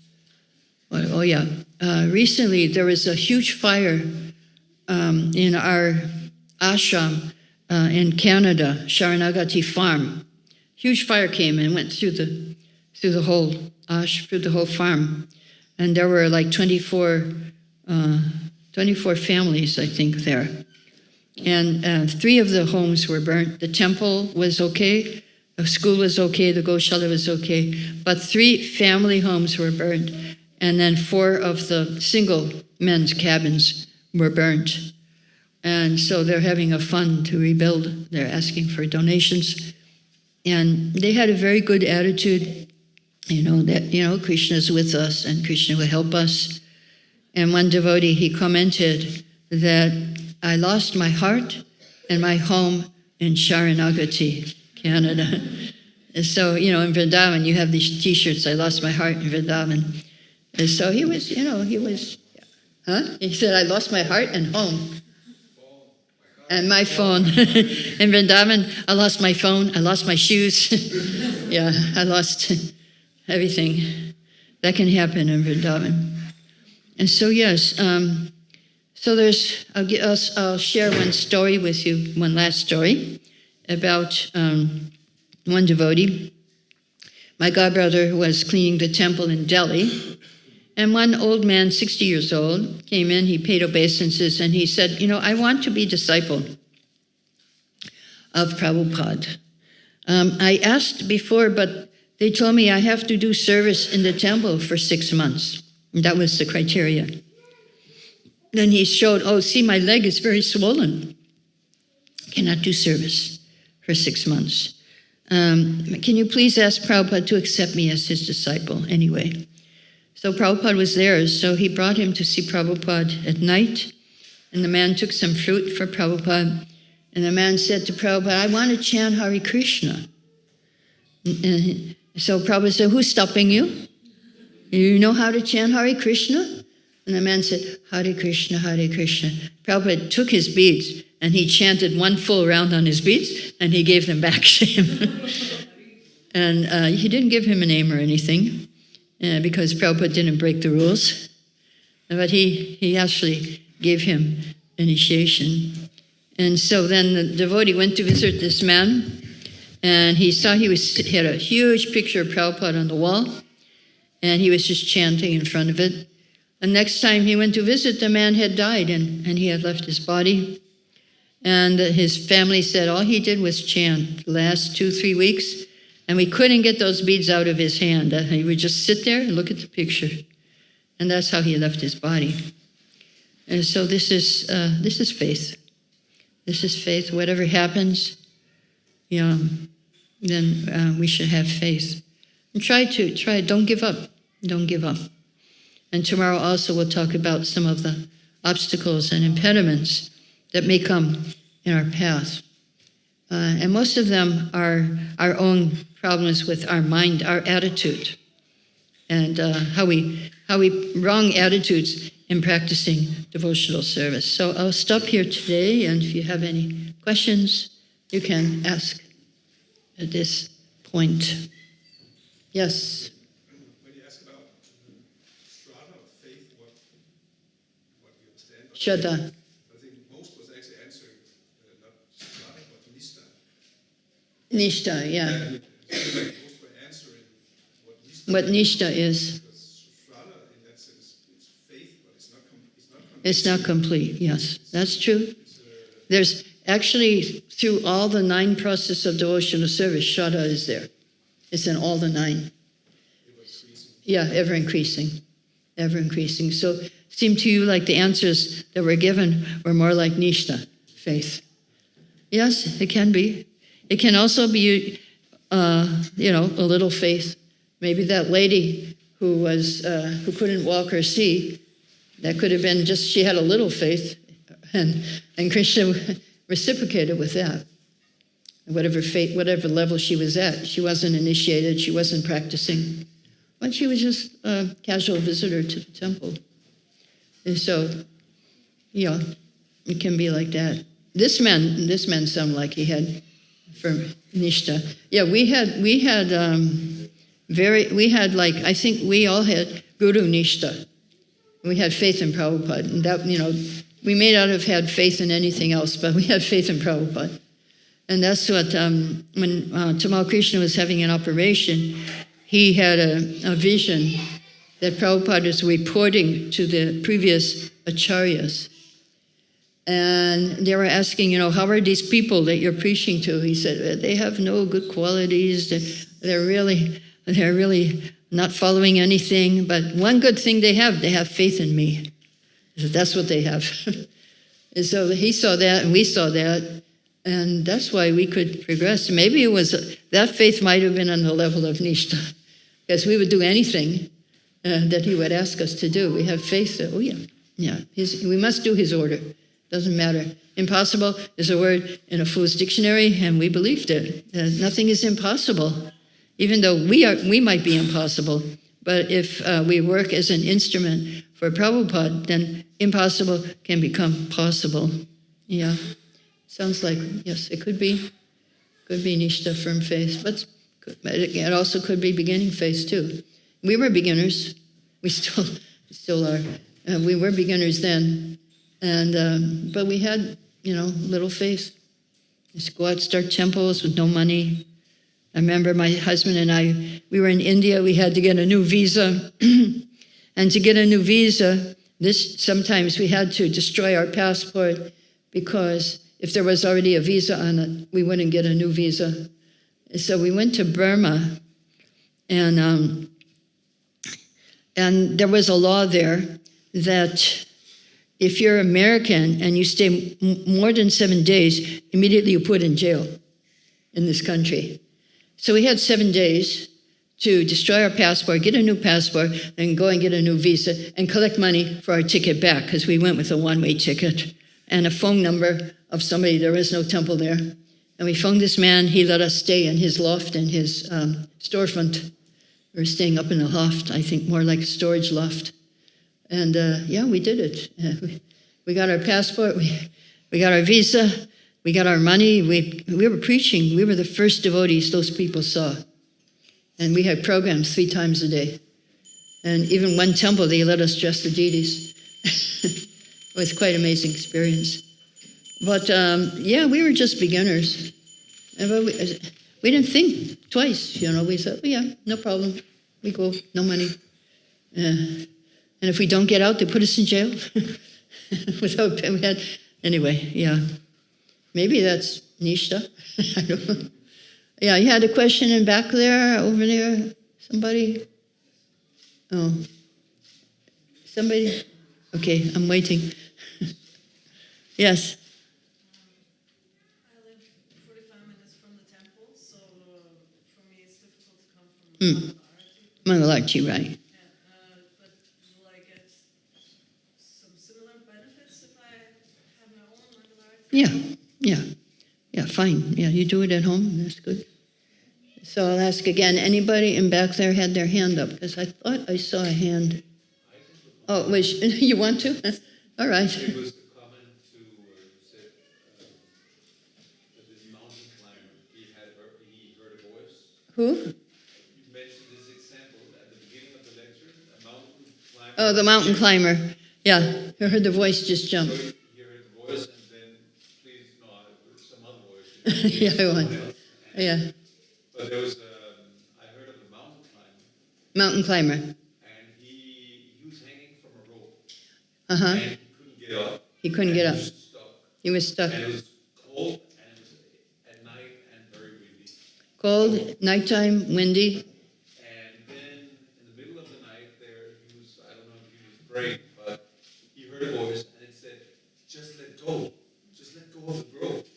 recently there was a huge fire in our ashram in Canada, Sharanagati Farm. Huge fire came and went through the whole farm, and there were like 24 families, I think, there. And 3 of the homes were burnt. The temple was okay, the school was okay, the Goshala was okay, but 3 family homes were burnt, and then 4 of the single men's cabins were burnt. And so they're having a fund to rebuild. They're asking for donations. And they had a very good attitude, that Krishna's with us and Krishna will help us. And one devotee, he commented that I lost my heart and my home in Sharanagati, Canada. And so, in Vrindavan, you have these T-shirts, I lost my heart in Vrindavan. And so he said, I lost my heart and home. And my phone. In Vrindavan, I lost my phone, I lost my shoes. Yeah, I lost everything. That can happen in Vrindavan. And so, yes, I'll share one story with you, one last story about one devotee. My godbrother was cleaning the temple in Delhi, and one old man, 60 years old, came in, he paid obeisances, and he said, I want to be disciple of Prabhupada. I asked before, but they told me I have to do service in the temple for 6 months. And that was the criteria. Then he showed, see, my leg is very swollen. Cannot do service for 6 months. Can you please ask Prabhupada to accept me as his disciple anyway? So Prabhupada was there, so he brought him to see Prabhupada at night, and the man took some fruit for Prabhupada, and the man said to Prabhupada, I want to chant Hare Krishna. And so Prabhupada said, who's stopping you? You know how to chant Hare Krishna? And the man said, Hare Krishna, Hare Krishna. Prabhupada took his beads, and he chanted one full round on his beads, and he gave them back to him. And he didn't give him a name or anything, because Prabhupada didn't break the rules. But he actually gave him initiation. And so then the devotee went to visit this man, and he saw he had a huge picture of Prabhupada on the wall, and he was just chanting in front of it. The next time he went to visit, the man had died, and he had left his body. And his family said all he did was chant the last 2-3 weeks, and we couldn't get those beads out of his hand. He would just sit there and look at the picture. And that's how he left his body. And so this is faith. This is faith. Whatever happens, then we should have faith. And try, don't give up. Don't give up. And tomorrow also we'll talk about some of the obstacles and impediments that may come in our path. And most of them are our own problems with our mind, our attitude, and how we wrong attitudes in practicing devotional service. So I'll stop here today, and if you have any questions, you can ask at this point. Yes? When you ask about Shraddha. I think most was actually answering not Shraddha but Nishta. Nishtha, yeah. And I feel like most were answering what Nishta What Nishtha is. because Shraddha in that sense is faith, but it's not complete. It's not complete, yes. That's true. It's, There's actually, through all the 9 processes of devotional service, Shraddha is there. It's in all the 9. Yeah, ever increasing. Ever increasing. So it seemed to you like the answers that were given were more like Nishtha, faith. Yes, it can be. It can also be, a little faith. Maybe that lady who couldn't walk or see, that could have been just she had a little faith, and Krishna reciprocated with that. Whatever faith, whatever level she was at, she wasn't initiated, she wasn't practicing, but she was just a casual visitor to the temple. And so, yeah, it can be like that. This man sounded like he had for Nishtha. Yeah, we had I think we all had Guru Nishtha. We had faith in Prabhupada, and that, we may not have had faith in anything else, but we had faith in Prabhupada. And that's what, when Tamal Krishna was having an operation, he had a vision that Prabhupada was reporting to the previous acharyas. And they were asking, how are these people that you're preaching to? He said, they have no good qualities. They're really not following anything. But one good thing they have faith in me. He said, that's what they have. And so he saw that, and we saw that. And that's why we could progress. Maybe it was, that faith might have been on the level of Nishtha, because we would do anything that he would ask us to do. We have faith that, we must do his order. Doesn't matter. Impossible is a word in a fool's dictionary, and we believed it. Nothing is impossible, even though we might be impossible. But if we work as an instrument for Prabhupada, then impossible can become possible. Yeah. Sounds like, yes, it could be Nishtha, firm faith, but it also could be beginning faith too. We were beginners. We still are. We were beginners then, and but we had, little faith. Just go out, start temples with no money. I remember my husband and I, we were in India. We had to get a new visa, and to get a new visa, sometimes we had to destroy our passport because if there was already a visa on it, we wouldn't get a new visa. So we went to Burma, and there was a law there that if you're American and you stay more than 7 days, immediately you're put in jail in this country. So we had 7 days to destroy our passport, get a new passport, and go and get a new visa and collect money for our ticket back, because we went with a one-way ticket and a phone number of somebody. There was no temple there. And we phoned this man. He let us stay in his loft and his storefront. We were staying up in a loft, I think more like a storage loft. And we did it. We got our passport. We got our visa. We got our money. We were preaching. We were the first devotees those people saw. And we had programs 3 times a day. And even one temple, they let us dress the deities. It was quite an amazing experience. But, we were just beginners. But we didn't think twice, We said, no problem. We go, no money. And if we don't get out, they put us in jail. Anyway. Maybe that's Nishtha. I don't know. Yeah, you had a question in back there, over there. Somebody? Oh. Somebody? Okay, I'm waiting. Yes. I live 45 minutes from the temple, so for me it's difficult to come from Mangalarti. Mangalarti, right. But will I get some similar benefits if I have my own Mangalarti? Yeah, fine. Yeah, you do it at home, that's good. So I'll ask again, anybody in back there had their hand up? Because I thought I saw a hand. Oh, you want to? All right. It was the comment to say that this mountain climber, he heard a voice. Who? You mentioned this example at the beginning of the lecture, a mountain climber. Oh, the mountain climber. Yeah, I heard the voice just jump. So he heard the voice, and then, please, no, some other voice. Yeah, I want. Someone else. Yeah, But there was, I heard of a mountain climber, mountain climber. and he was hanging from a rope, Uh-huh. and he couldn't get up. He couldn't get and up. He was stuck. He was stuck. And it was cold, and it was at night and very windy. Cold, nighttime, windy. And then in the middle of the night there, he was, I don't know if he was praying, but he heard a voice, and it said, just let go. Just let go of the rope.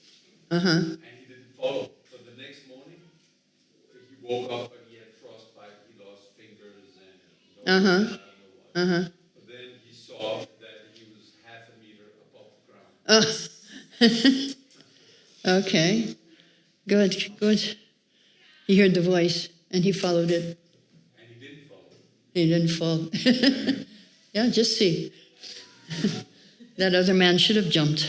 Uh-huh. And he didn't follow. But the next morning, he woke up and he had frostbite, he lost fingers and Uh-huh. I don't know what. Uh-huh. But then he saw that he was half a meter above the ground. Oh. Okay. Good, good. He heard the voice and he followed it. And he didn't follow. He didn't fall. Yeah, just see. That other man should have jumped.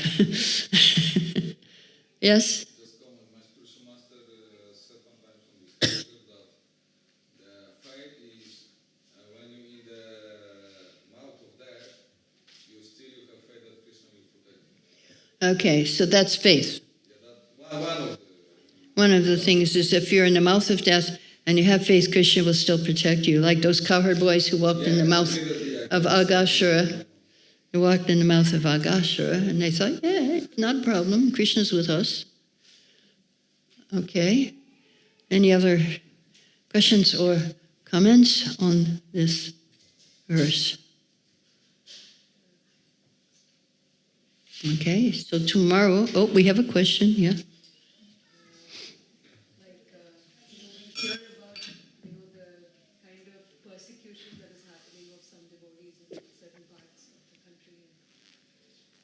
Yes? Just comment. My spiritual master said sometimes from the scripture that the fight is when you're in the mouth of death, you have faith that Krishna will protect you. Okay, so that's faith. Yeah, that one of the. One of the things is if you're in the mouth of death and you have faith, Krishna will still protect you. Like those cowherd boys who walked in the mouth of Agashura. They walked in the mouth of Agashura and they thought, yeah, not a problem. Krishna's with us. Okay. Any other questions or comments on this verse? Okay, so tomorrow, we have a question, yeah. We hear about, the kind of persecution that is happening of some devotees in certain parts of the country.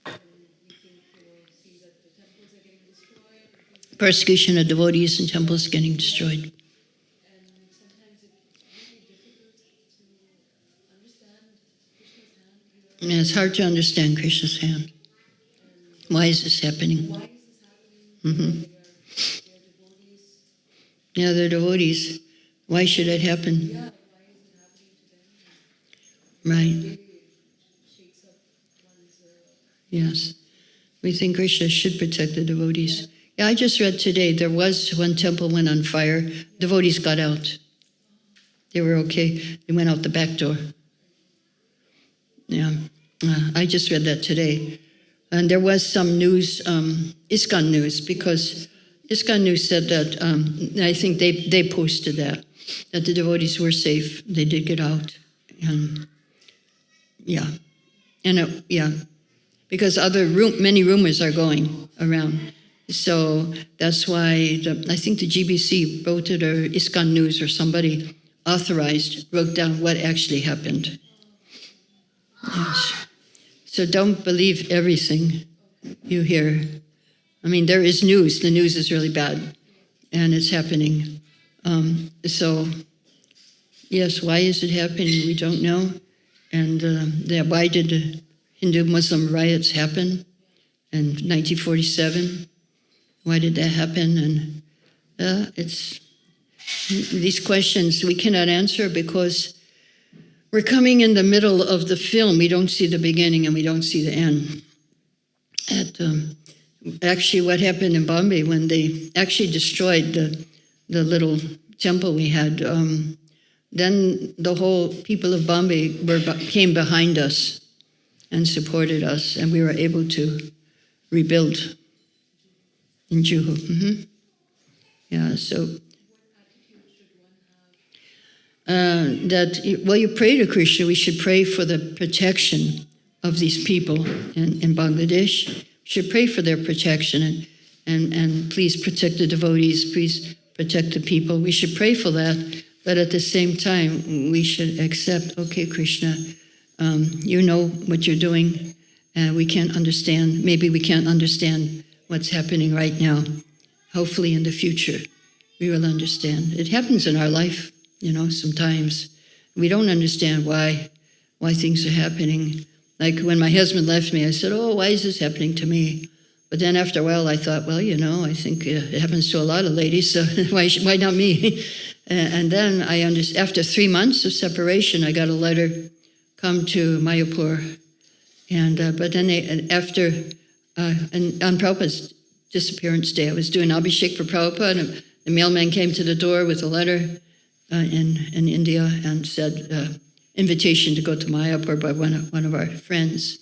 And we think, see that the temples are getting destroyed. Persecution of devotees and temples getting destroyed. And sometimes it's really difficult to understand Krishna's hand here. Yeah, it's hard to understand Krishna's hand. Why is this happening? Why is this happening? Mm-hmm. They are devotees. Yeah, they're devotees. Why should it happen? Yeah, why is it happening to them? Right. It really shakes up one's. Yes. We think Krishna should protect the devotees. Yeah, I just read today there was one temple went on fire. Devotees got out. They were okay. They went out the back door. Yeah. I just read that today. And there was some news, ISKCON news, because ISKCON news said that, I think they posted that the devotees were safe. They did get out. Yeah. And yeah, because many rumors are going around. So that's why I think the GBC wrote it, or ISKCON News or somebody wrote down what actually happened. Yes. So don't believe everything you hear. I mean, there is news. The news is really bad, and it's happening. So, yes, why is it happening? We don't know. And why did the Hindu-Muslim riots happen in 1947? Why did that happen? And it's these questions we cannot answer because we're coming in the middle of the film. We don't see the beginning and we don't see the end. Actually, what happened in Bombay when they actually destroyed the little temple we had, then the whole people of Bombay came behind us and supported us, and we were able to rebuild in Juhu. Mm-hmm. Yeah, so you pray to Krishna. We should pray for the protection of these people in Bangladesh. We should pray for their protection and please protect the devotees, please protect the people. We should pray for that, but at the same time, we should accept, okay, Krishna, you know what you're doing, and we can't understand. Maybe we can't understand what's happening right now. Hopefully in the future, we will understand. It happens in our life. Sometimes we don't understand why things are happening. Like when my husband left me, I said, oh, why is this happening to me? But then after a while, I thought, well, I think it happens to a lot of ladies, so why not me? And then after 3 months of separation, I got a letter, come to Mayapur And but then after and on Prabhupada's disappearance day, I was doing Abhishek for Prabhupada, and the mailman came to the door with a letter in India and said invitation to go to Mayapur by one of our friends.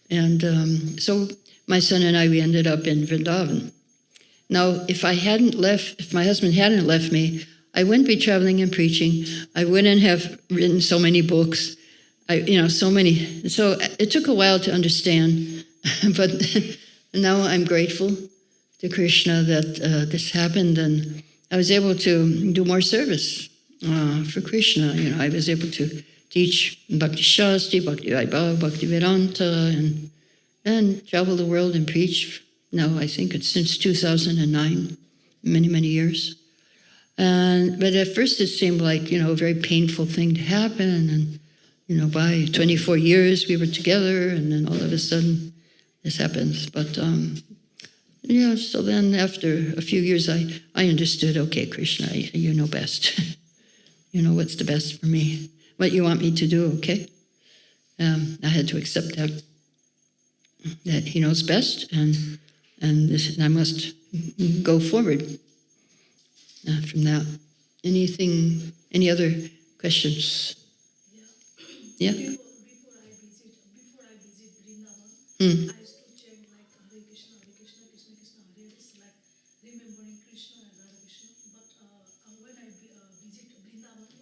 And so my son and I, we ended up in Vrindavan. Now, if my husband hadn't left me, I wouldn't be traveling and preaching. I wouldn't have written so many books. So many. So it took a while to understand, but now I'm grateful to Krishna that this happened, and I was able to do more service for Krishna. I was able to teach Bhakti Shastri, Bhakti Vaibhava, Bhakti Vedanta, and travel the world and preach. Now I think it's since 2009, many, many years. But at first it seemed like, a very painful thing to happen. And, by 24 years we were together, and then all of a sudden this happens. But, so then after a few years I understood, okay, Krishna, you know best. You know what's the best for me, what you want me to do, okay? I had to accept that he knows best, and I must go forward from that. Any other questions? Yeah? Before I visit Vrindavan, I used to chant like Hare Krishna, Krishna Krishna, Hare. It's like remembering Krishna and Radha Krishna. But when I visit Vrindavan,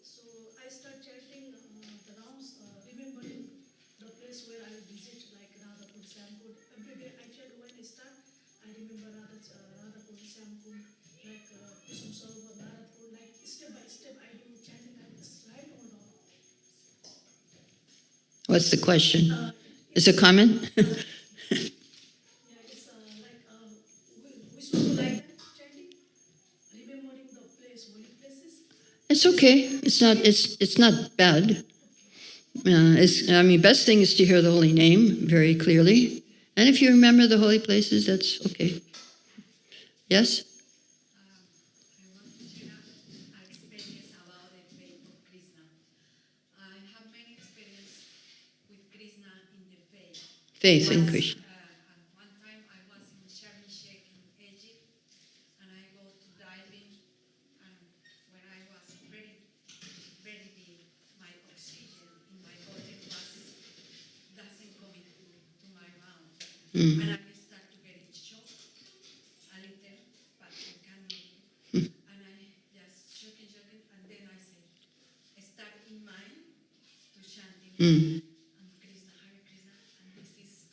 so I start chanting the rounds, remembering the place where I visit, like Radhapur, Samkund. Every day I chant. When I start, I remember Radhapur, Samkund, like Kusum Sarovar, Naradpur. Like step by step, I do chanting. I just write all down. What's the question? Is it a comment? Yeah, it's we should do like that, chanting, remembering the place, holy places. It's okay. It's not bad. Best thing is to hear the holy name very clearly. And if you remember the holy places, that's okay. Yes? I want to share an experience about the faith of Krishna. I have many experience with Krishna in the faith. Faith in Krishna. One time I was in Sharm el Sheikh in Egypt, and I go to diving, and when I was very, very deep, my oxygen in my body doesn't come to my mouth, and I start to get in shock a little, but I cannot. And I just shocking, and then I say, start in mind to chanting and Krishna, Hare Krishna, and this is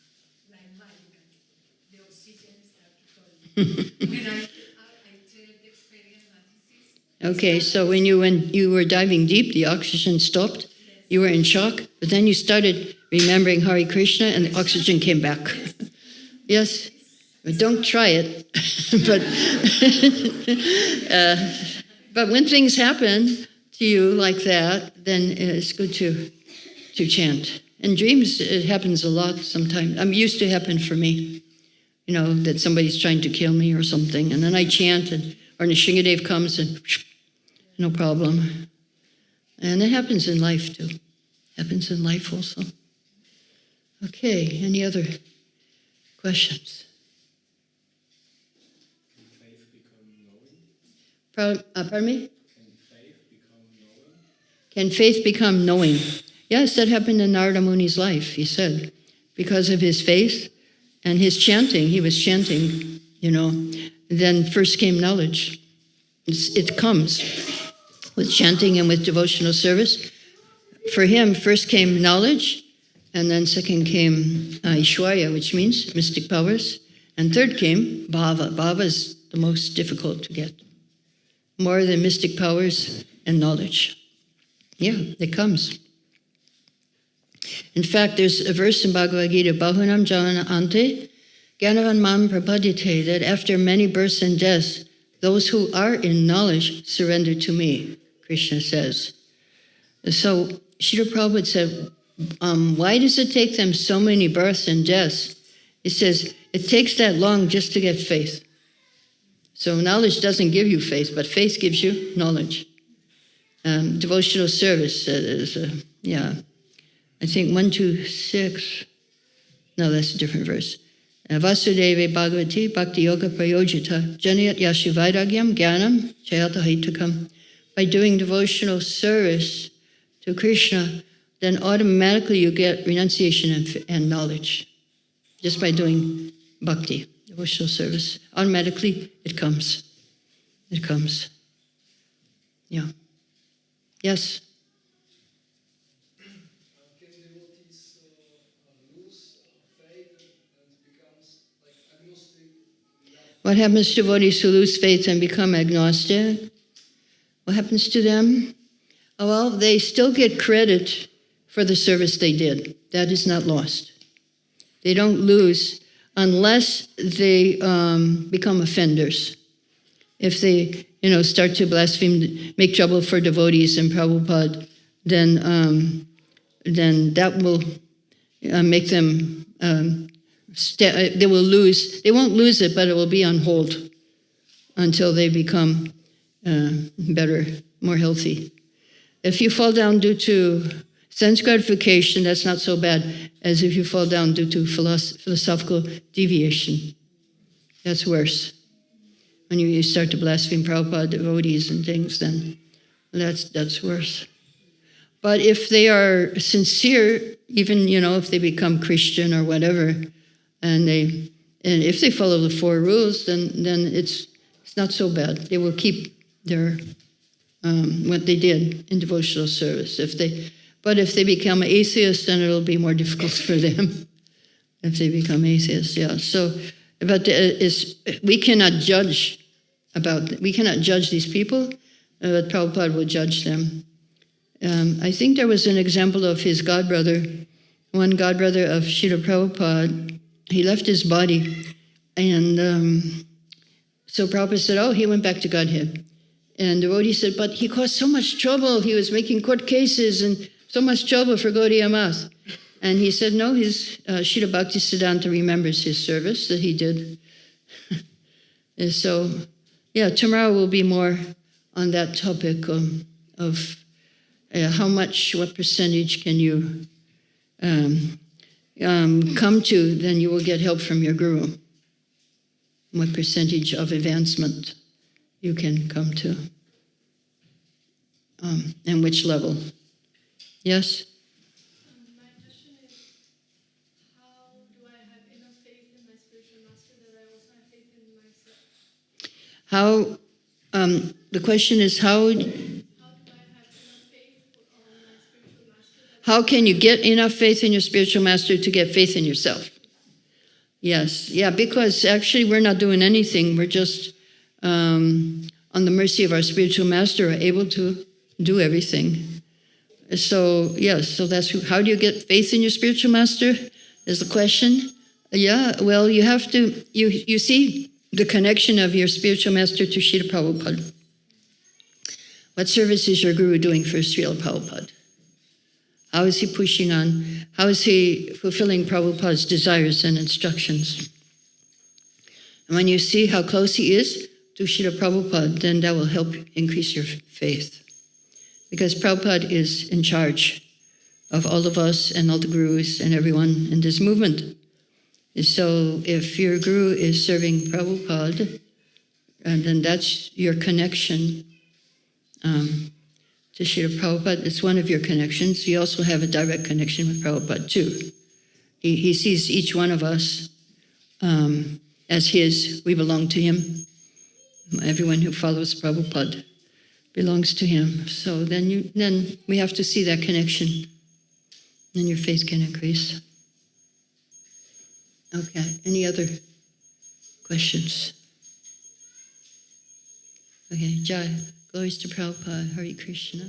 like magic. The oxygen start to come. When I tell the experience that this is. Okay, so when you were diving deep, the oxygen stopped. You were in shock, but then you started remembering Hare Krishna, and the oxygen came back. Yes, but don't try it. But when things happen to you like that, then it's good to chant. In dreams, it happens a lot sometimes. Used to happen for me, that somebody's trying to kill me or something, and then I chant, or Nishingadev comes, and no problem. And it happens in life too. Happens in life also. Okay, any other questions? Can faith become knowing? Pardon me? Can faith become knowing? Can faith become knowing? Yes, that happened in Narada Muni's life, he said. Because of his faith and his chanting, he was chanting, then first came knowledge. It comes with chanting and with devotional service. For him, first came knowledge, and then second came Ishwarya, which means mystic powers, and third came bhava. Bhava is the most difficult to get. More than mystic powers and knowledge. Yeah, it comes. In fact, there's a verse in Bhagavad Gita, Bahunam Jana Ante, Gyanavan Mam Prabhadite, that after many births and deaths, those who are in knowledge surrender to me, Krishna says. So Srila Prabhupada said, why does it take them so many births and deaths? He says, it takes that long just to get faith. So knowledge doesn't give you faith, but faith gives you knowledge. Devotional service is, I think 126. No, that's a different verse. Vasudeva Bhagavati Bhakti Yoga Prayojita Janayat Yashivairagyam Jnanam Chayata Haitakam. By doing devotional service to Krishna, then automatically you get renunciation and knowledge. Just by doing bhakti, devotional service. Automatically it comes. It comes. Yeah. Yes? Can devotees lose faith and becomes like agnostic? What happens to devotees who lose faith and become agnostic? What happens to them? Oh, well, they still get credit for the service they did. That is not lost. They don't lose unless they become offenders. If they, start to blaspheme, make trouble for devotees and Prabhupada, then that will make them. They will lose. They won't lose it, but it will be on hold until they become better, more healthy. If you fall down due to sense gratification, that's not so bad as if you fall down due to philosophical deviation. That's worse. When you start to blaspheme Prabhupada devotees and things, then that's worse. But if they are sincere, even if they become Christian or whatever, and if they follow the 4 rules, then it's not so bad. They will keep their what they did in devotional service. But if they become atheists, then it'll be more difficult for them. If they become atheists, yeah. So, but we cannot judge these people, but Prabhupada will judge them. I think there was an example of his godbrother, one godbrother of Srila Prabhupada. He left his body, and so Prabhupada said, "Oh, he went back to Godhead." And the devotee said, "But he caused so much trouble. He was making court cases and so much trouble for Gaudiya Math." And he said, "No, his Srila Bhaktisiddhanta remembers his service that he did." And so, yeah, tomorrow will be more on that topic of what percentage can you come to, then you will get help from your guru. What percentage of advancement you can come to, and which level. Yes? My question is, how do I have enough faith in my spiritual master that I also have faith in myself? The question is how How do I have enough faith on my spiritual master? how can you get enough faith in your spiritual master to get faith in yourself? Yes, yeah, because actually we're not doing anything. We're just on the mercy of our spiritual master are able to do everything. So, yes, so that's how do you get faith in your spiritual master is the question. Yeah, well, you have to, you see the connection of your spiritual master to Srila Prabhupada. What service is your guru doing for Srila Prabhupada? How is he pushing on? How is he fulfilling Prabhupada's desires and instructions? And when you see how close he is to Srila Prabhupada, then that will help increase your faith. Because Prabhupada is in charge of all of us and all the gurus and everyone in this movement. So if your guru is serving Prabhupada, and then that's your connection to Srila Prabhupada. It's one of your connections. You also have a direct connection with Prabhupada too. He sees each one of us as his. We belong to him. Everyone who follows Prabhupada belongs to him. So then we have to see that connection. Then your faith can increase. Okay, any other questions? Okay, Jai, glories to Prabhupada, Hare Krishna.